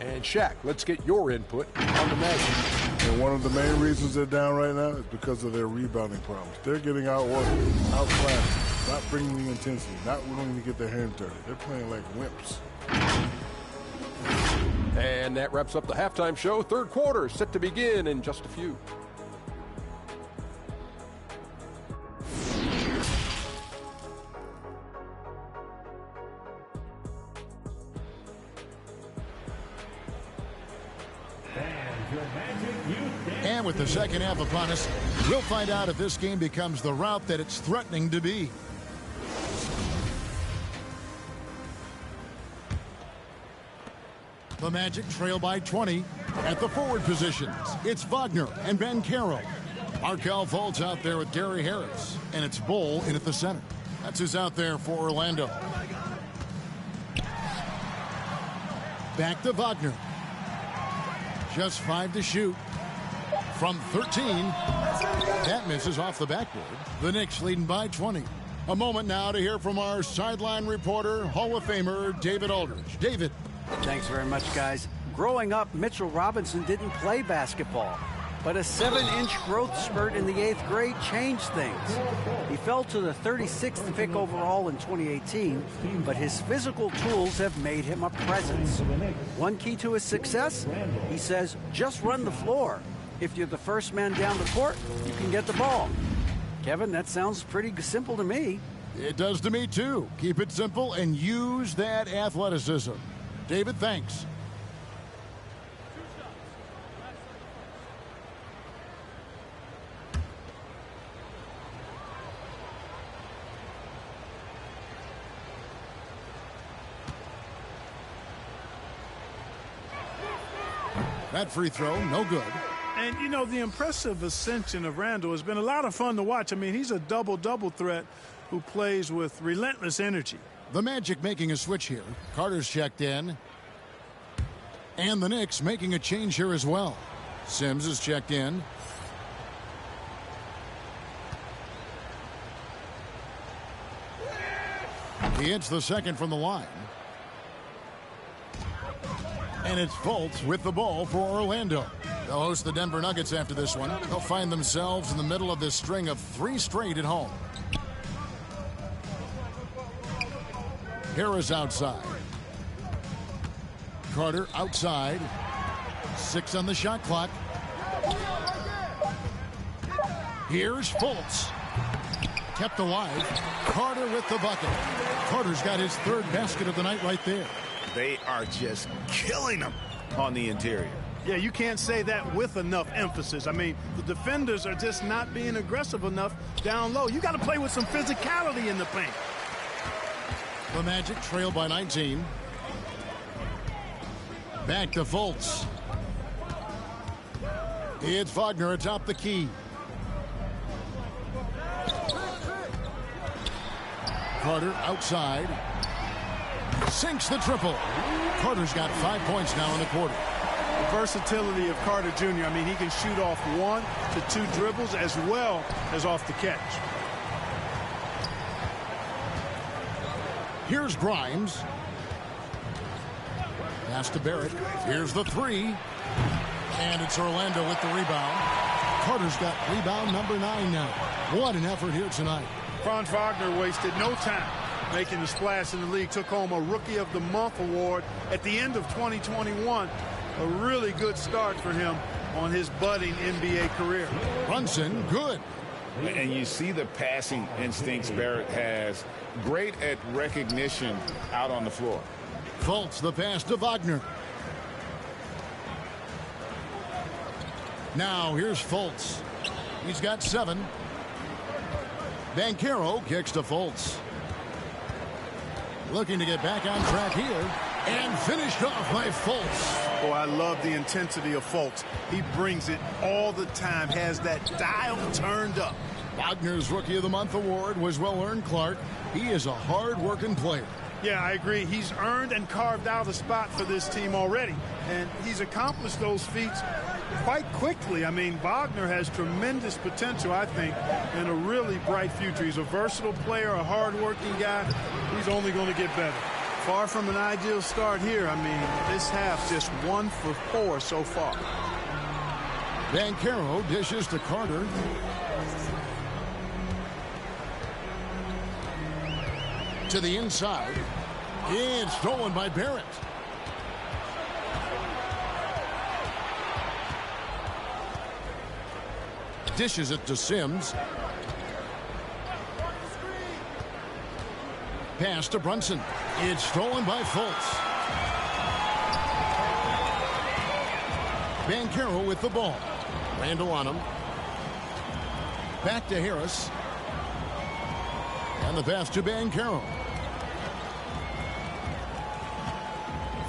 And Shaq, let's get your input on the Magic. And one of the main reasons they're down right now is because of their rebounding problems. They're getting outworked, outclassed, not bringing the intensity, not willing to get their hands dirty. They're playing like wimps. And that wraps up the halftime show. Third quarter set to begin in just a few. And with the second half upon us, we'll find out if this game becomes the rout that it's threatening to be. The Magic trail by 20 at the forward positions. It's Wagner and Banchero. Markelle Fultz out there with Gary Harris. And it's Bol in at the center. That's who's out there for Orlando. Back to Wagner. Just 5 to shoot. From 13. That misses off the backboard. The Knicks leading by 20. A moment now to hear from our sideline reporter, Hall of Famer David Aldridge. David. Thanks very much, guys. Growing up, Mitchell Robinson didn't play basketball, but a 7-inch growth spurt in the 8th grade changed things. He fell to the 36th pick overall in 2018, but his physical tools have made him a presence. One key to his success, he says, just run the floor. If you're the first man down the court, you can get the ball. Kevin, that sounds pretty simple to me. It does to me, too. Keep it simple and use that athleticism. David, thanks. That free throw, no good. And, you know, the impressive ascension of Randall has been a lot of fun to watch. I mean, he's a double-double threat who plays with relentless energy. The Magic making a switch here. Carter's checked in. And the Knicks making a change here as well. Sims is checked in. He hits the second from the line. And it's Fultz with the ball for Orlando. They'll host the Denver Nuggets after this one. They'll find themselves in the middle of this string of 3 straight at home. Harris outside. Carter outside. 6 on the shot clock. Here's Fultz. Kept alive. Carter with the bucket. Carter's got his 3rd basket of the night right there. They are just killing them on the interior. Yeah, you can't say that with enough emphasis. I mean, the defenders are just not being aggressive enough down low. You got to play with some physicality in the paint. The Magic trail by 19. Back to Fultz. It's Wagner atop the key. Carter outside. Sinks the triple. Carter's got 5 points now in the quarter. The versatility of Carter Jr. I mean, he can shoot off 1 to 2 dribbles as well as off the catch. Here's Grimes. Pass to Barrett. Here's the 3. And it's Orlando with the rebound. Carter's got rebound number 9 now. What an effort here tonight. Franz Wagner wasted no time making the splash in the league. Took home a Rookie of the Month award at the end of 2021. A really good start for him on his budding NBA career. Brunson, good. And you see the passing instincts Barrett has. Great at recognition out on the floor. Fultz the pass to Wagner. Now here's Fultz. He's got 7. Banchero kicks to Fultz. Looking to get back on track here. And finished off by Fultz. Oh, I love the intensity of Fultz. He brings it all the time, has that dial turned up. Wagner's Rookie of the Month award was well-earned, Clark. He is a hard-working player. Yeah, I agree. He's earned and carved out a spot for this team already. And he's accomplished those feats quite quickly. I mean, Wagner has tremendous potential, I think, and a really bright future. He's a versatile player, a hard-working guy. He's only going to get better. Far from an ideal start here. I mean, this half just 1 for 4 so far. Banchero dishes to Carter. To the inside. And stolen by Barrett. Dishes it to Sims. Pass to Brunson. It's stolen by Fultz. Banchero with the ball. Randall on him. Back to Harris. And the pass to Banchero.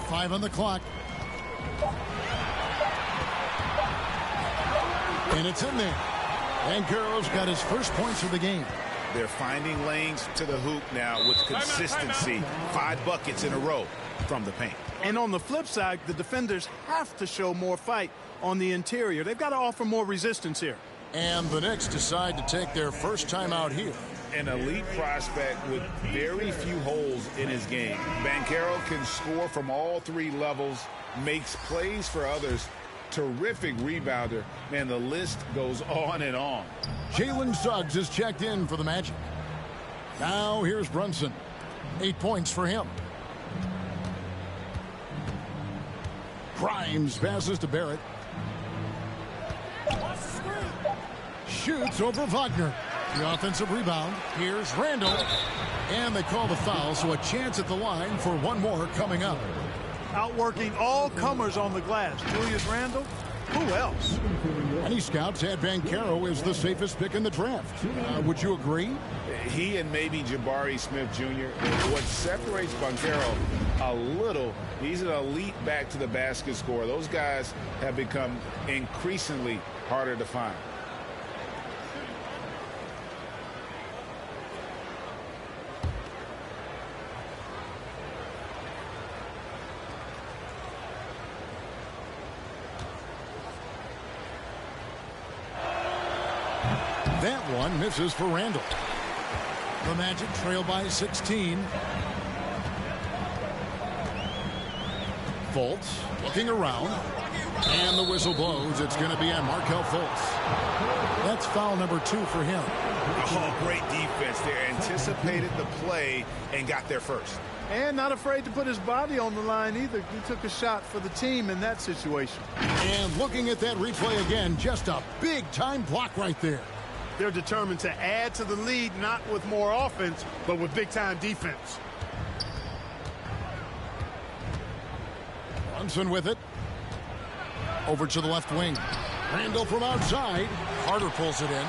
5 on the clock. And it's in there. Banchero's got his first points of the game. They're finding lanes to the hoop now with consistency. 5 buckets in a row from the paint. And on the flip side, the defenders have to show more fight on the interior. They've got to offer more resistance here. And the Knicks decide to take their first time out here. An elite prospect with very few holes in his game. Banchero can score from all 3 levels, makes plays for others. Terrific rebounder. Man, the list goes on and on. Jalen Suggs is checked in for the Magic. Now here's Brunson. 8 points for him. Grimes passes to Barrett. Shoots over Wagner. The offensive rebound. Here's Randall. And they call the foul, so a chance at the line for one more coming up. Outworking all comers on the glass. Julius Randle, who else? Many scouts had Banchero as the safest pick in the draft. Would you agree? He and maybe Jabari Smith Jr. What separates Banchero a little, he's an elite back to the basket scorer. Those guys have become increasingly harder to find. That one misses for Randall. The Magic trail by 16. Fultz looking around. And the whistle blows. It's going to be on Markelle Fultz. That's foul number 2 for him. Oh, great defense there. Anticipated the play and got there first. And not afraid to put his body on the line either. He took a shot for the team in that situation. And looking at that replay again, just a big-time block right there. They're determined to add to the lead, not with more offense, but with big-time defense. Brunson with it. Over to the left wing. Randall from outside. Carter pulls it in.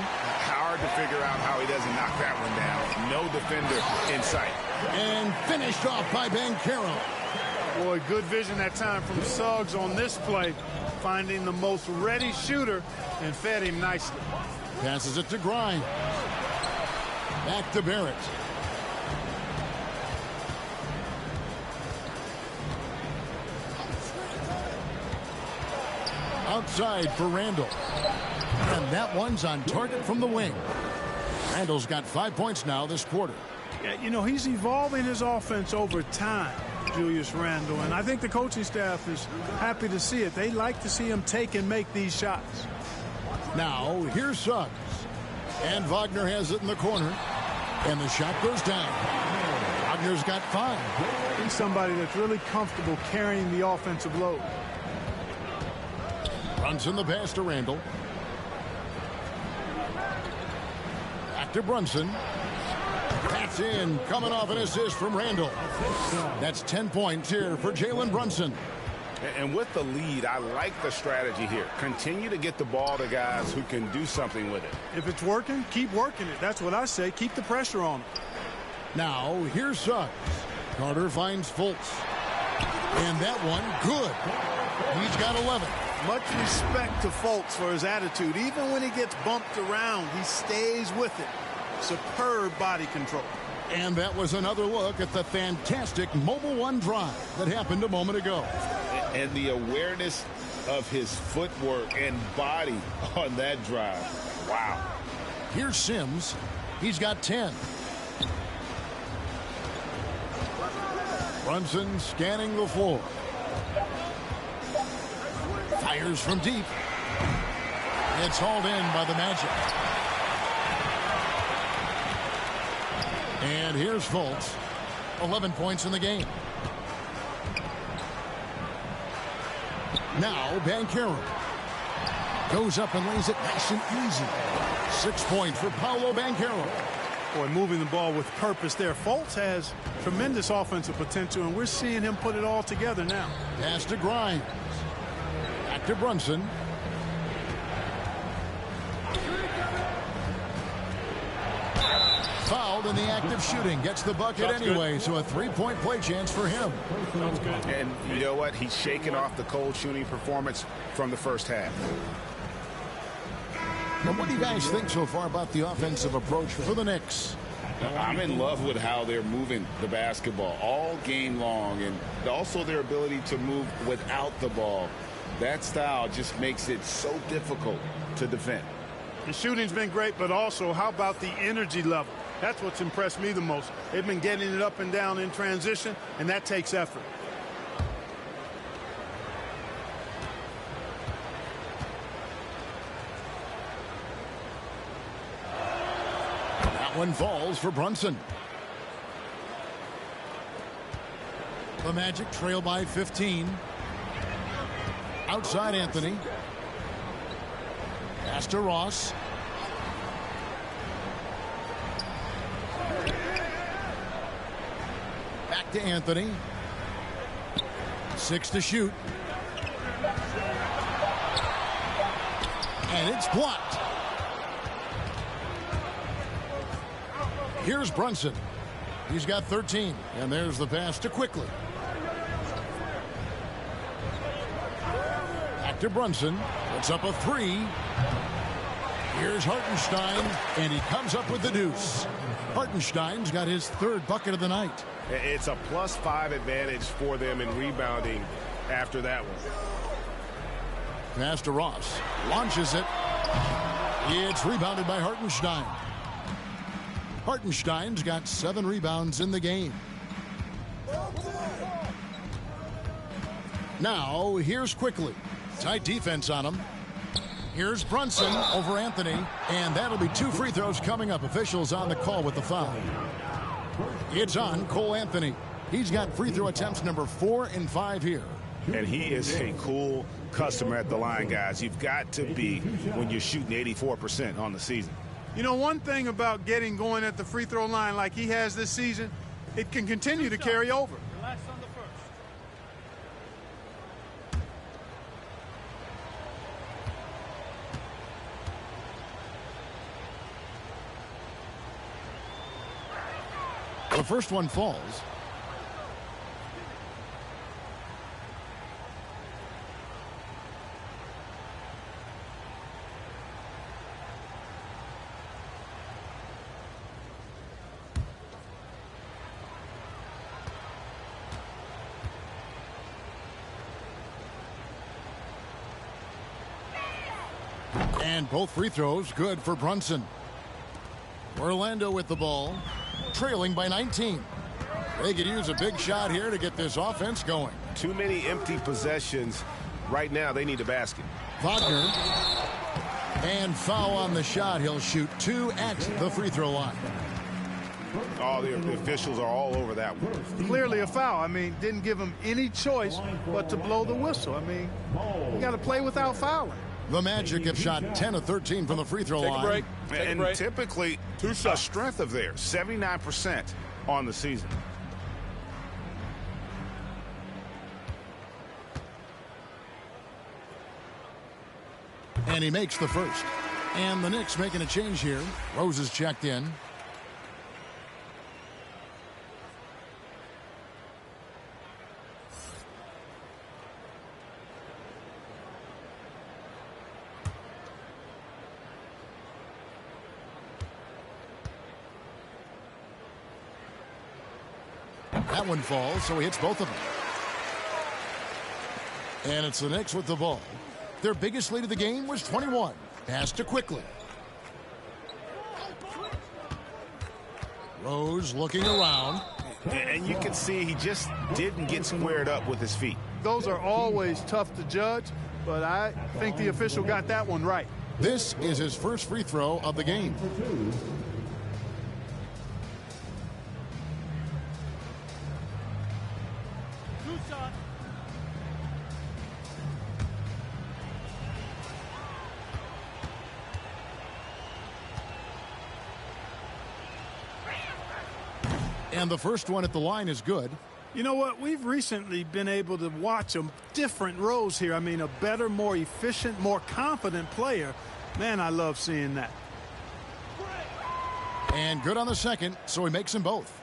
Hard to figure out how he doesn't knock that one down. No defender in sight. And finished off by Banchero. Boy, good vision that time from Suggs on this play. Finding the most ready shooter and fed him nicely. Passes it to Grimes. Back to Barrett. Outside for Randall. And that one's on target from the wing. Randall's got 5 points now this quarter. Yeah, you know, he's evolving his offense over time, Julius Randle, and I think the coaching staff is happy to see it. They like to see him take and make these shots. Now, here's Suggs. And Wagner has it in the corner. And the shot goes down. Wagner's got 5. He's somebody that's really comfortable carrying the offensive load. Brunson the pass to Randall. Back to Brunson. That's in. Coming off an assist from Randall. That's 10 points here for Jalen Brunson. And with the lead, I like the strategy here. Continue to get the ball to guys who can do something with it. If it's working, keep working it. That's what I say. Keep the pressure on him. Now, here's Suggs. Carter finds Fultz. And that one, good. He's got 11. Much respect to Fultz for his attitude. Even when he gets bumped around, he stays with it. Superb body control. And that was another look at the fantastic Mobile One drive that happened a moment ago. And the awareness of his footwork and body on that drive. Wow. Here's Sims. He's got 10. Brunson scanning the floor. Fires from deep. It's hauled in by the Magic. And here's Fultz. 11 points in the game. Now Banchero goes up and lays it nice and easy. 6 points for Paolo Banchero. Boy, moving the ball with purpose there. Fultz has tremendous offensive potential, and we're seeing him put it all together now. Pass to Grimes. Back to Brunson. Fouled in the act of shooting. Gets the bucket anyway, so a three-point play chance for him. That's good. And you know what? He's shaking off the cold shooting performance from the first half. Now, what do you guys think so far about the offensive approach for the Knicks? I'm in love with how they're moving the basketball all game long, and also their ability to move without the ball. That style just makes it so difficult to defend. The shooting's been great, but also how about the energy level? That's what's impressed me the most. They've been getting it up and down in transition, and that takes effort. That one falls for Brunson. The Magic trail by 15. Outside Anthony. Pass to Ross. Back to Anthony. 6 to shoot. And it's blocked. Here's Brunson. He's got 13. And there's the pass to Quickly. Back to Brunson. It's up a 3. Here's Hartenstein. And he comes up with the deuce. Hartenstein's got his 3rd bucket of the night. It's a +5 advantage for them in rebounding after that one. Pass to Ross. Launches it. It's rebounded by Hartenstein. Hartenstein's got 7 rebounds in the game. Now, here's Quickly. Tight defense on him. Here's Brunson over Anthony, and that'll be 2 free throws coming up. Officials on the call with the foul. It's on Cole Anthony. He's got free throw attempts number 4 and 5 here. And he is a cool customer at the line, guys. You've got to be when you're shooting 84% on the season. You know, one thing about getting going at the free throw line like he has this season, it can continue to carry over. Relax on the first. The first one falls. And both free throws good for Brunson. Orlando with the ball, trailing by 19. They could use a big shot here to get this offense going. Too many empty possessions. Right now, they need a basket. Wagner. And foul on the shot. He'll shoot 2 at the free throw line. Oh, the officials are all over that one. Clearly a foul. I mean, didn't give him any choice but to blow the whistle. I mean, you got to play without fouling. The Magic have shot 10 of 13 from the free throw line. And typically, a strength of theirs, 79% on the season. And he makes the first. And the Knicks making a change here. Rose is checked in. That one falls, so he hits both of them. And it's the Knicks with the ball. Their biggest lead of the game was 21. Pass to Quickly. Rose looking around. And you can see he just didn't get squared up with his feet. Those are always tough to judge, but I think the official got that one right. This is his first free throw of the game. And the first one at the line is good. You know what? We've recently been able to watch a different Rose here. I mean, a better, more efficient, more confident player. Man, I love seeing that. And good on the second, so he makes them both.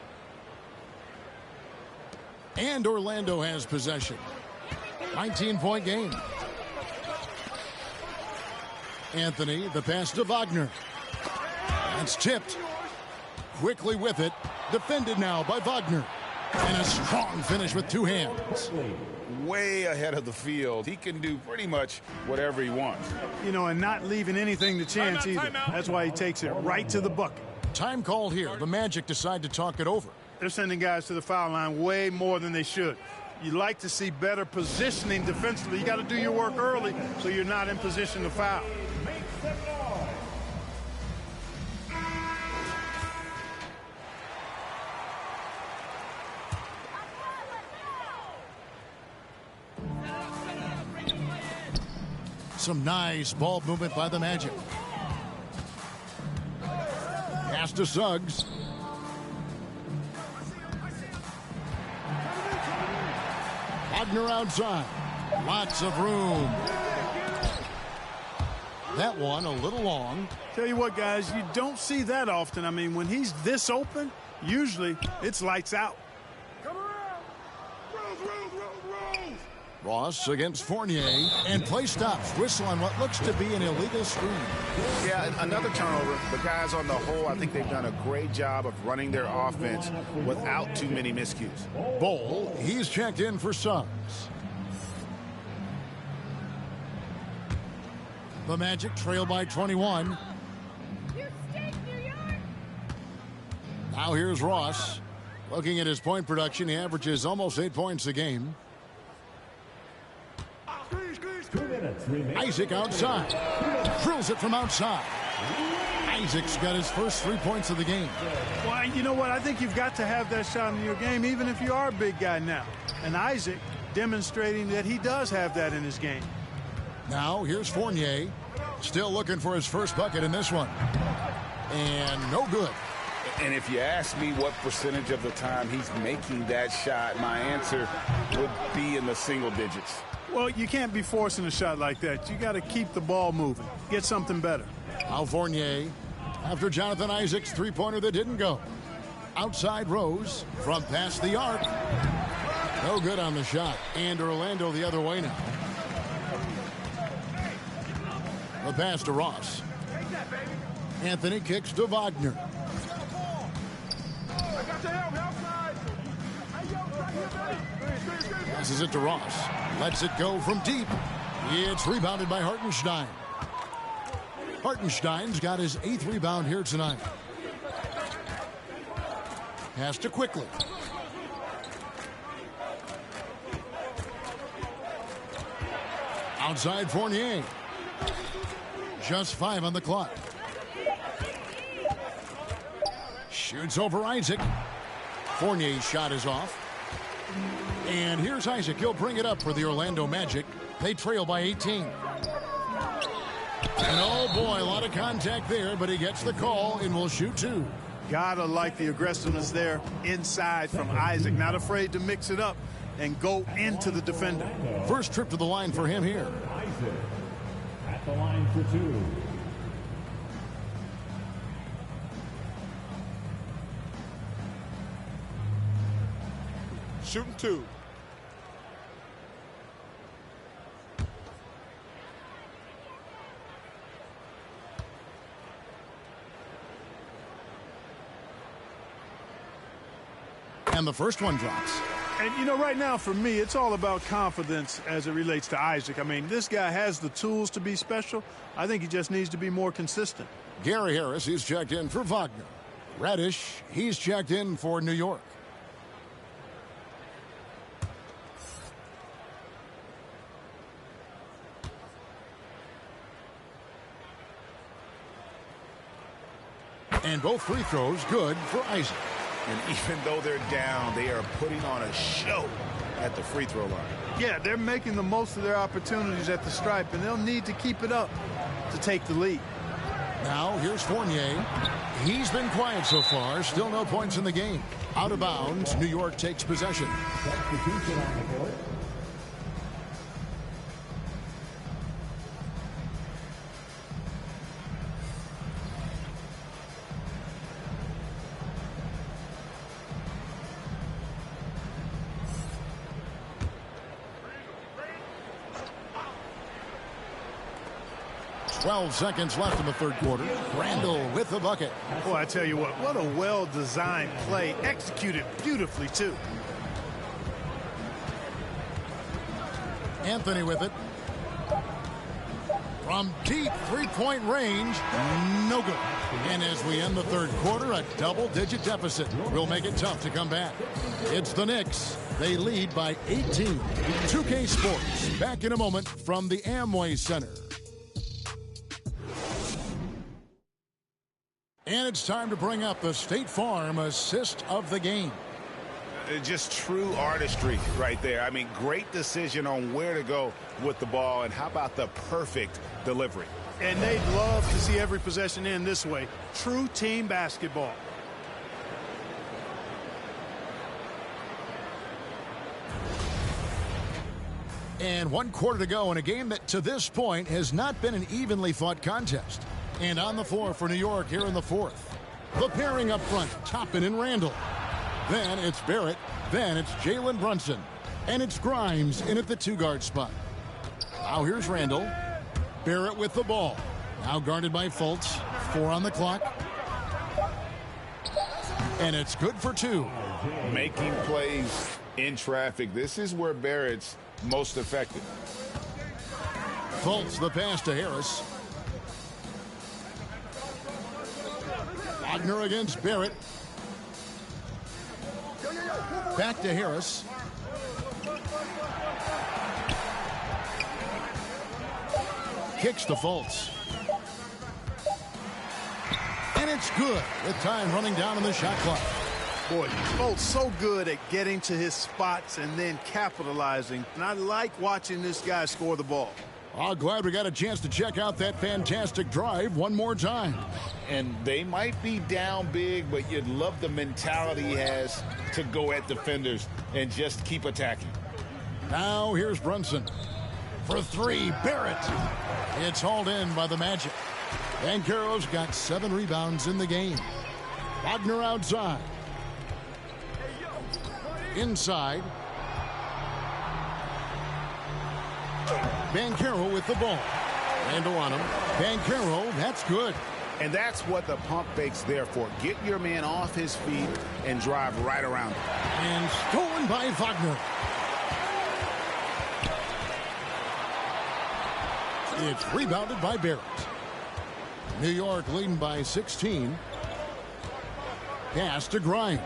And Orlando has possession. 19-point game. Anthony, the pass to Wagner. That's tipped. Quickly with it. Defended now by Wagner. And a strong finish with 2 hands. Way ahead of the field. He can do pretty much whatever he wants. You know, and not leaving anything to chance either. That's why he takes it right to the bucket. Time called here. The Magic decide to talk it over. They're sending guys to the foul line way more than they should. You like to see better positioning defensively. You got to do your work early so you're not in position to foul. Some nice ball movement by the Magic. Pass to Suggs. Wagner outside. Lots of room. That one a little long. Tell you what, guys, you don't see that often. I mean, when he's this open, usually it's lights out. Ross against Fournier, and play stops. Whistle on what looks to be an illegal screen. Yeah, another turnover. The guys on the whole, I think they've done a great job of running their offense without too many miscues. Bol, he's checked in for Suggs. The Magic trail by 21. Now here's Ross. Looking at his point production, he averages almost 8 points a game. Isaac outside. Drills it from outside. Isaac's got his first 3 points of the game. Well, you know what? I think you've got to have that shot in your game, even if you are a big guy now. And Isaac demonstrating that he does have that in his game. Now, here's Fournier. Still looking for his first bucket in this one. And no good. And if you ask me what percentage of the time he's making that shot, my answer would be in the single digits. Well, you can't be forcing a shot like that. You got to keep the ball moving. Get something better. Now Fournier, after Jonathan Isaac's three-pointer that didn't go. Outside Rose from past the arc. No good on the shot. And Orlando the other way now. The pass to Ross. Anthony kicks to Wagner. Passes it to Ross. Lets it go from deep. It's rebounded by Hartenstein. Hartenstein's got his 8th rebound here tonight. Pass to Quickly. Outside Fournier. Just 5 on the clock. Shoots over Isaac. Fournier's shot is off. And here's Isaac. He'll bring it up for the Orlando Magic. They trail by 18. And oh boy, a lot of contact there, but he gets the call and will shoot 2. Gotta like the aggressiveness there inside from Isaac. Not afraid to mix it up and go into the defender. First trip to the line for him here. Isaac at the line for 2. Shooting 2. And the first one drops. And, you know, right now for me, it's all about confidence as it relates to Isaac. I mean, this guy has the tools to be special. I think he just needs to be more consistent. Gary Harris, he's checked in for Wagner. Reddish, he's checked in for New York. And both free throws good for Isaac. And even though they're down, they are putting on a show at the free throw line. Yeah, they're making the most of their opportunities at the stripe, and they'll need to keep it up to take the lead. Now, here's Fournier. He's been quiet so far. Still no points in the game. Out of bounds, New York takes possession. Substitution on the court. 12 seconds left in the third quarter. Randall with the bucket. Boy, I tell you what a well-designed play, executed beautifully, too. Anthony with it. From deep three-point range, no good. And as we end the third quarter, a double-digit deficit will make it tough to come back. It's the Knicks. They lead by 18. 2K Sports, back in a moment from the Amway Center. And it's time to bring up the State Farm assist of the game. Just true artistry right there. I mean, great decision on where to go with the ball, and how about the perfect delivery. And they'd love to see every possession end this way. True team basketball. And 1 quarter to go in a game that to this point has not been an evenly fought contest. And on the floor for New York here in the fourth. The pairing up front, Toppin and Randall. Then it's Barrett. Then it's Jalen Brunson. And it's Grimes in at the two-guard spot. Now here's Randall. Barrett with the ball. Now guarded by Fultz. 4 on the clock. And it's good for 2. Making plays in traffic. This is where Barrett's most effective. Fultz the pass to Harris. Wagner against Barrett. Back to Harris. kicks to Fultz. And it's good with time running down in the shot clock. Boy, Fultz so good at getting to his spots and then capitalizing. And I like watching this guy score the ball. Oh, glad we got a chance to check out that fantastic drive one more time. And they might be down big, but you'd love the mentality he has to go at defenders and just keep attacking. Now here's Brunson. For three, Barrett. It's hauled in by the Magic. Banchero's got 7 rebounds in the game. Wagner outside. Inside. Banchero with the ball. Randall on him. Banchero, that's good. And that's what the pump fake's there for. Get your man off his feet and drive right around him. And stolen by Wagner. It's rebounded by Barrett. New York leading by 16. Pass to Grimes.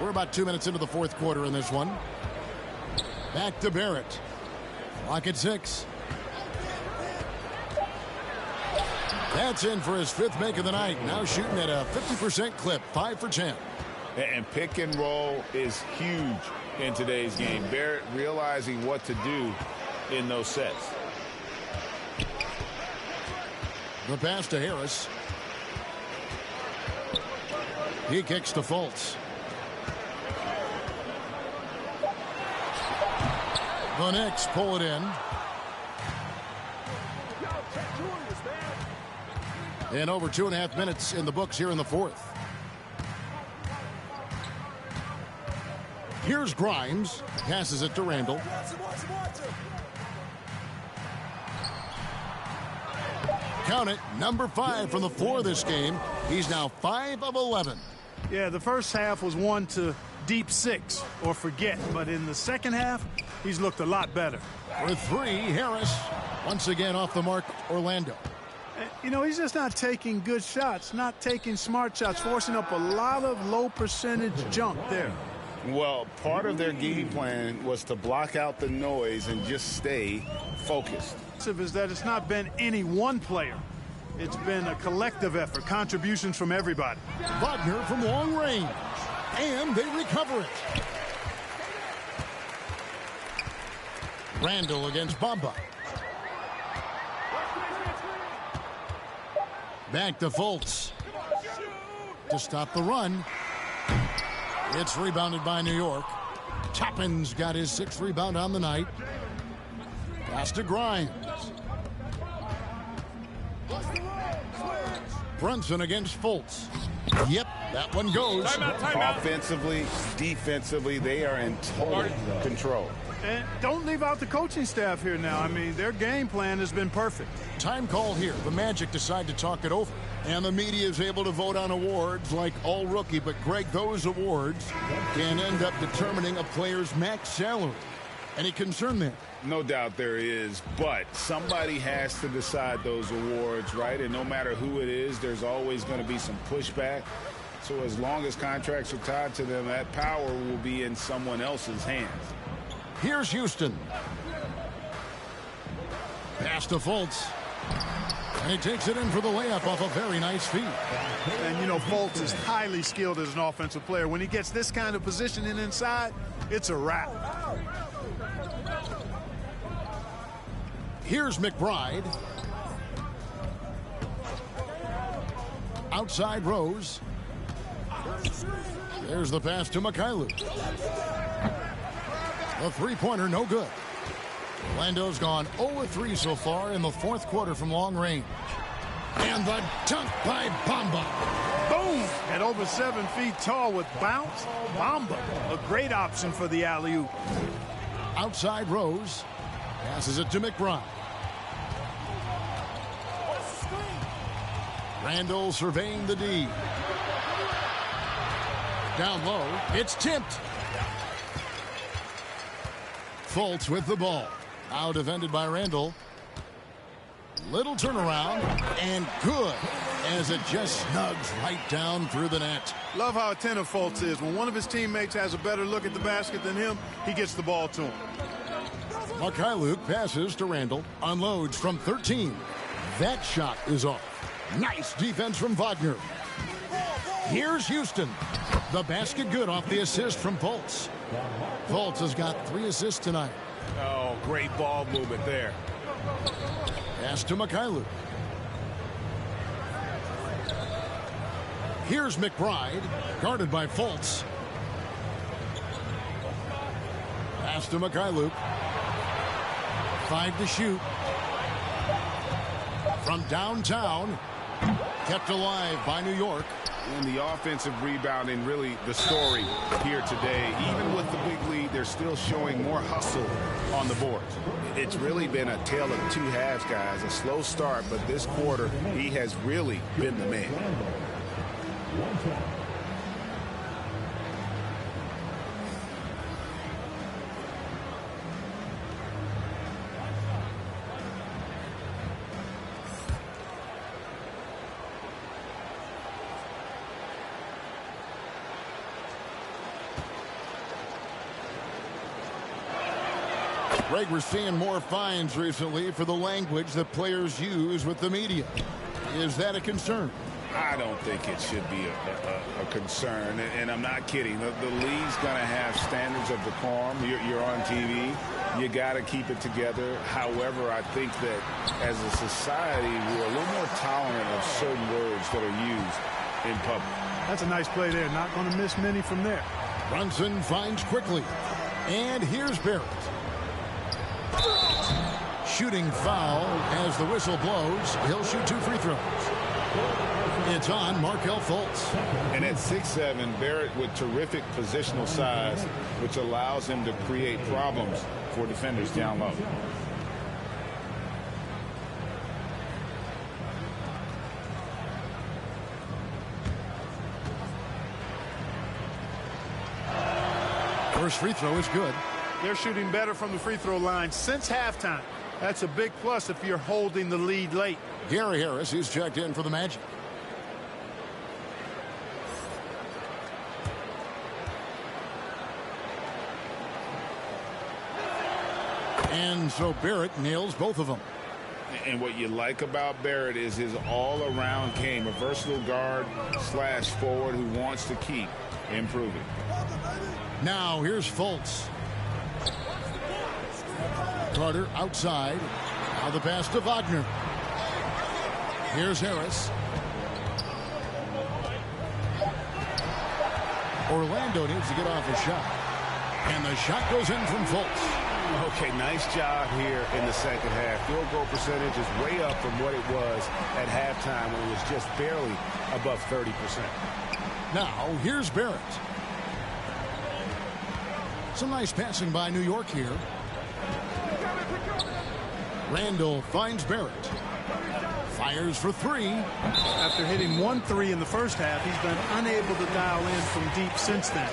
We're about 2 minutes into the fourth quarter in this one. Back to Barrett. Clock at 6. That's in for his 5th make of the night. Now shooting at a 50% clip, 5 for 10. And pick and roll is huge in today's game. Barrett realizing what to do in those sets. The pass to Harris. He kicks to Fultz. The Knicks pull it in. And over 2.5 minutes in the books here in the fourth. Here's Grimes. Passes it to Randall. Count it, number 5 from the floor this game. He's now 5 of 11. Yeah, the first half was one to deep 6 or forget. But in the second half, he's looked a lot better. For 3, Harris. Once again off the mark, Orlando. You know, he's just not taking good shots, not taking smart shots, forcing up a lot of low percentage junk there. Well, part of their game plan was to block out the noise and just stay focused. Is that it's not been any one player. It's been a collective effort, contributions from everybody. Wagner from long range, and they recover it. Randall against Bamba. Back to Fultz to stop the run. It's rebounded by New York. Toppin's got his 6th rebound on the night. Pass to Grimes. Brunson against Fultz. Yep, that one goes. Timeout. Offensively, defensively, they are in total control. And don't leave out the coaching staff here now. I mean, their game plan has been perfect. Time call here. The Magic decide to talk it over. And the media is able to vote on awards like all rookie. But, Greg, those awards can end up determining a player's max salary. Any concern there? No doubt there is, but somebody has to decide those awards, right? And no matter who it is, there's always going to be some pushback. So as long as contracts are tied to them, that power will be in someone else's hands. Here's Houston. Pass to Fultz. And he takes it in for the layup off a very nice feed. And, you know, Fultz is highly skilled as an offensive player. When he gets this kind of positioning inside, it's a wrap. Here's McBride. Outside Rose. There's the pass to Mikhailuk. The three-pointer, no good. Orlando's gone 0-3 so far in the fourth quarter from long range. And the dunk by Bamba. Boom! At over 7 feet tall with bounce. Bamba, a great option for the alley-oop. Outside Rose. Passes it to McBride. Randall surveying the D. Down low. It's tipped. Fultz with the ball. Now defended by Randall. Little turnaround, and good, as it just snugs right down through the net. Love how attentive Fultz is. When one of his teammates has a better look at the basket than him, he gets the ball to him. Mikhailuk passes to Randall. Unloads from 13. That shot is off. Nice defense from Wagner. Here's Houston. The basket good off the assist from Fultz. Fultz has got 3 assists tonight. Oh, great ball movement there. Pass to Mikhailuk. Here's McBride, guarded by Fultz. Pass to Mikhailuk. 5 to shoot. From downtown, kept alive by New York. And the offensive rebounding, really the story here today. Even with the big lead, they're still showing more hustle on the boards. It's really been a tale of 2 halves, guys. A slow start, but this quarter, he has really been the man. Greg, we're seeing more fines recently for the language that players use with the media. Is that a concern? I don't think it should be a concern, and I'm not kidding. The league's going to have standards of decorum. You're on TV. You got to keep it together. However, I think that as a society, we're a little more tolerant of certain words that are used in public. That's a nice play there. Not going to miss many from there. Brunson finds quickly. And here's Barrett. Shooting foul as the whistle blows. He'll shoot 2 free throws. It's on Markelle Fultz. And at 6'7", Barrett with terrific positional size, which allows him to create problems for defenders down low. First free throw is good. They're shooting better from the free throw line since halftime. That's a big plus if you're holding the lead late. Gary Harris is checked in for the Magic. And so Barrett nails both of them. And what you like about Barrett is his all-around game, a versatile guard / forward who wants to keep improving. Now here's Fultz. Carter outside. Now the pass to Wagner. Here's Harris. Orlando needs to get off a shot. And the shot goes in from Fultz. Okay, nice job here in the second half. Field goal percentage is way up from what it was at halftime when it was just barely above 30%. Now here's Barrett. Some nice passing by New York here. Randall finds Barrett. Fires for 3. After hitting 1 3 in the first half, he's been unable to dial in from deep since then.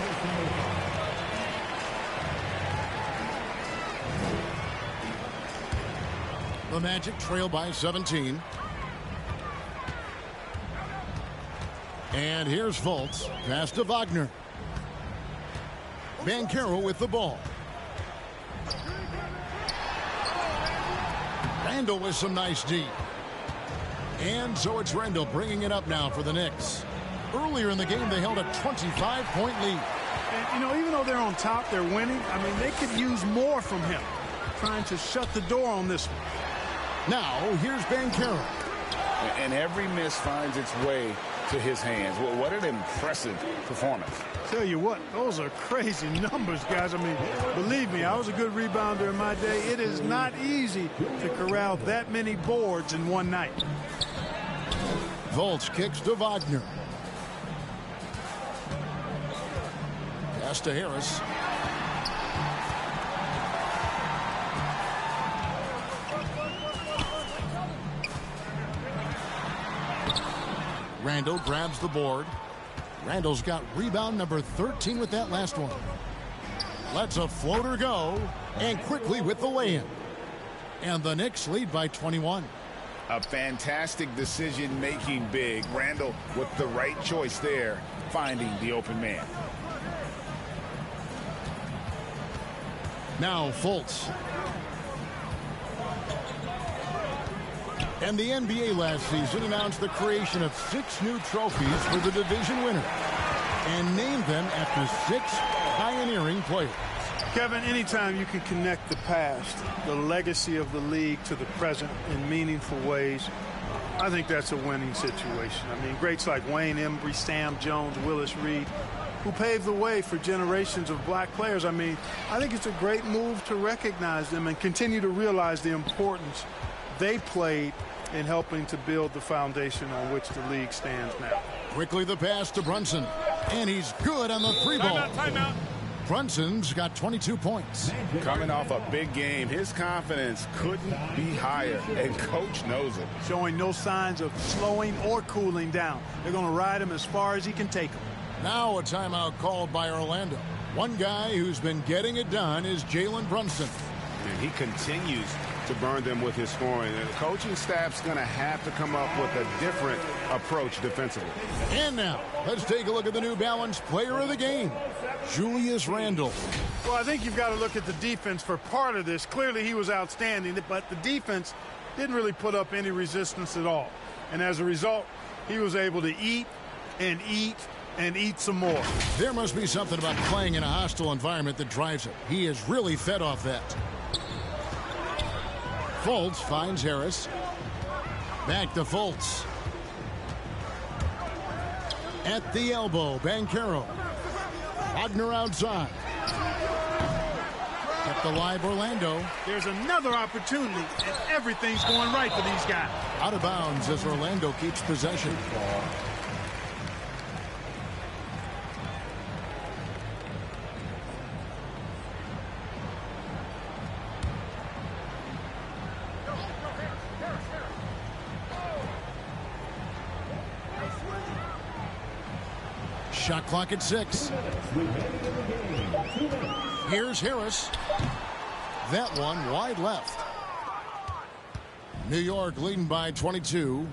The Magic trail by 17. And here's Fultz. Pass to Wagner. Banchero with the ball. Randall with some nice D. And so it's Randall bringing it up now for the Knicks. Earlier in the game, they held a 25-point lead. And, you know, even though they're on top, they're winning. I mean, they could use more from him. Trying to shut the door on this one. Now, here's Banchero. And every miss finds its way to his hands. Well, what an impressive performance. Tell you what, those are crazy numbers, guys. I mean, believe me, I was a good rebounder in my day. It is not easy to corral that many boards in one night. Fultz kicks to Wagner. Pass to Harris. Randall grabs the board. Randall's got rebound number 13 with that last one. Lets a floater go, and quickly with the lay-in. And the Knicks lead by 21. A fantastic decision-making big. Randall with the right choice there, finding the open man. Now Fultz. And the NBA last season announced the creation of 6 new trophies for the division winner and named them after 6 pioneering players. Kevin, anytime you can connect the past, the legacy of the league to the present in meaningful ways, I think that's a winning situation. I mean, greats like Wayne Embry, Sam Jones, Willis Reed, who paved the way for generations of black players. I mean, I think it's a great move to recognize them and continue to realize the importance they played in helping to build the foundation on which the league stands now. Quickly the pass to Brunson, and he's good on the 3 ball. Timeout. Brunson's got 22 points. Coming off a big game, his confidence couldn't be higher, and coach knows it. Showing no signs of slowing or cooling down. They're going to ride him as far as he can take him. Now a timeout called by Orlando. One guy who's been getting it done is Jalen Brunson. And he continues to burn them with his scoring. And the coaching staff's going to have to come up with a different approach defensively. And now, let's take a look at the New Balance player of the game, Julius Randle. Well, I think you've got to look at the defense for part of this. Clearly, he was outstanding, but the defense didn't really put up any resistance at all. And as a result, he was able to eat and eat and eat some more. There must be something about playing in a hostile environment that drives him. He is really fed off that. Fultz finds Harris. Back to Fultz. At the elbow, Banchero. Wagner outside. Kept alive Orlando. There's another opportunity, and everything's going right for these guys. Out of bounds as Orlando keeps possession. Shot clock at 6. Here's Harris. That one wide left. New York leading by 22.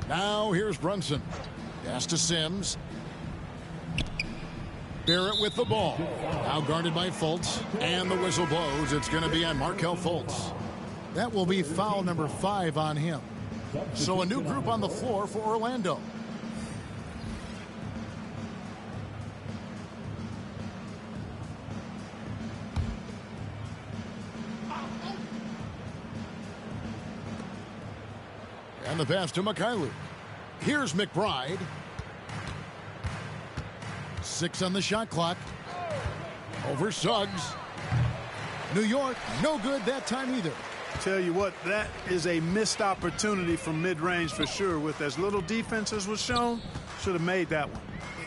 Now here's Brunson. Pass to Sims. Barrett with the ball. Now guarded by Fultz. And the whistle blows. It's going to be on Markelle Fultz. That will be foul number 5 on him. So a new group on the floor for Orlando. And the pass to Mikhailuk. Here's McBride. 6 on the shot clock. Over Suggs. New York, no good that time either. Tell you what, that is a missed opportunity from mid-range for sure. With as little defense as was shown, should have made that one.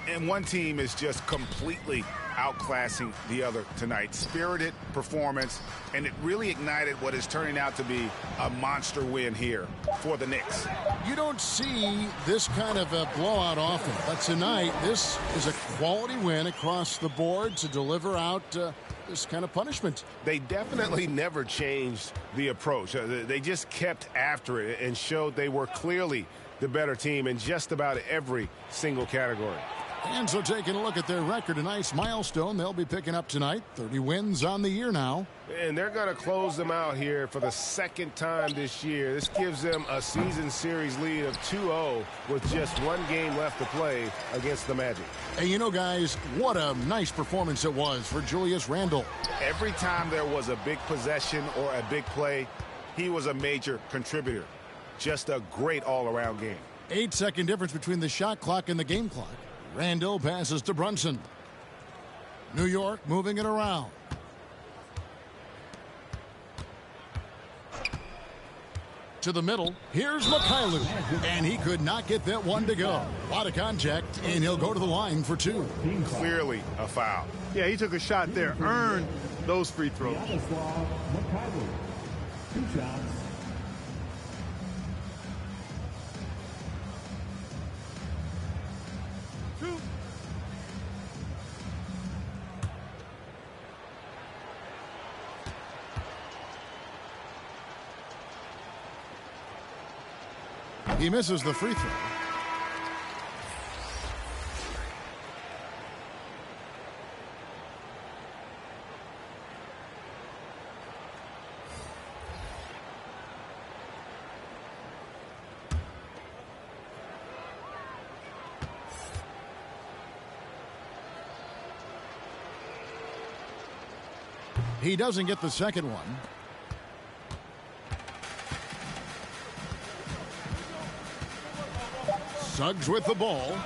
And one team is just completely outclassing the other tonight. Spirited performance, and it really ignited what is turning out to be a monster win here for the Knicks. You don't see this kind of a blowout often, but tonight this is a quality win across the board to deliver out this kind of punishment. They definitely never changed the approach. They just kept after it and showed they were clearly the better team in just about every single category. And so taking a look at their record, a nice milestone they'll be picking up tonight. 30 wins on the year now. And they're going to close them out here for the second time this year. This gives them a season series lead of 2-0 with just 1 game left to play against the Magic. And you know, guys, what a nice performance it was for Julius Randle. Every time there was a big possession or a big play, he was a major contributor. Just a great all-around game. 8-second difference between the shot clock and the game clock. Randle passes to Brunson. New York moving it around. To the middle. Here's Mikhailuk. And he could not get that one to go. A lot of contact, and he'll go to the line for 2. Clearly a foul. Yeah, he took a shot there. Earned those free throws. 2 shots. He misses the free throw. He doesn't get the second one. Suggs with the ball.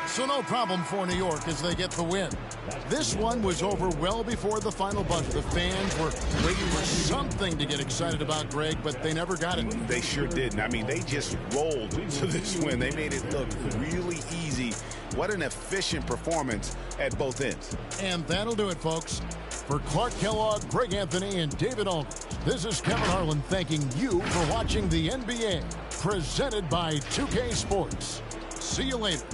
So no problem for New York as they get the win. This one was over well before the final buzzer. The fans were waiting for something to get excited about, Greg, but they never got it. They sure didn't. I mean, they just rolled to this win. They made it look really easy. What an efficient performance at both ends. And that'll do it, folks. For Clark Kellogg, Greg Anthony, and David Aldridge, this is Kevin Harlan thanking you for watching the NBA, presented by 2K Sports. See you later.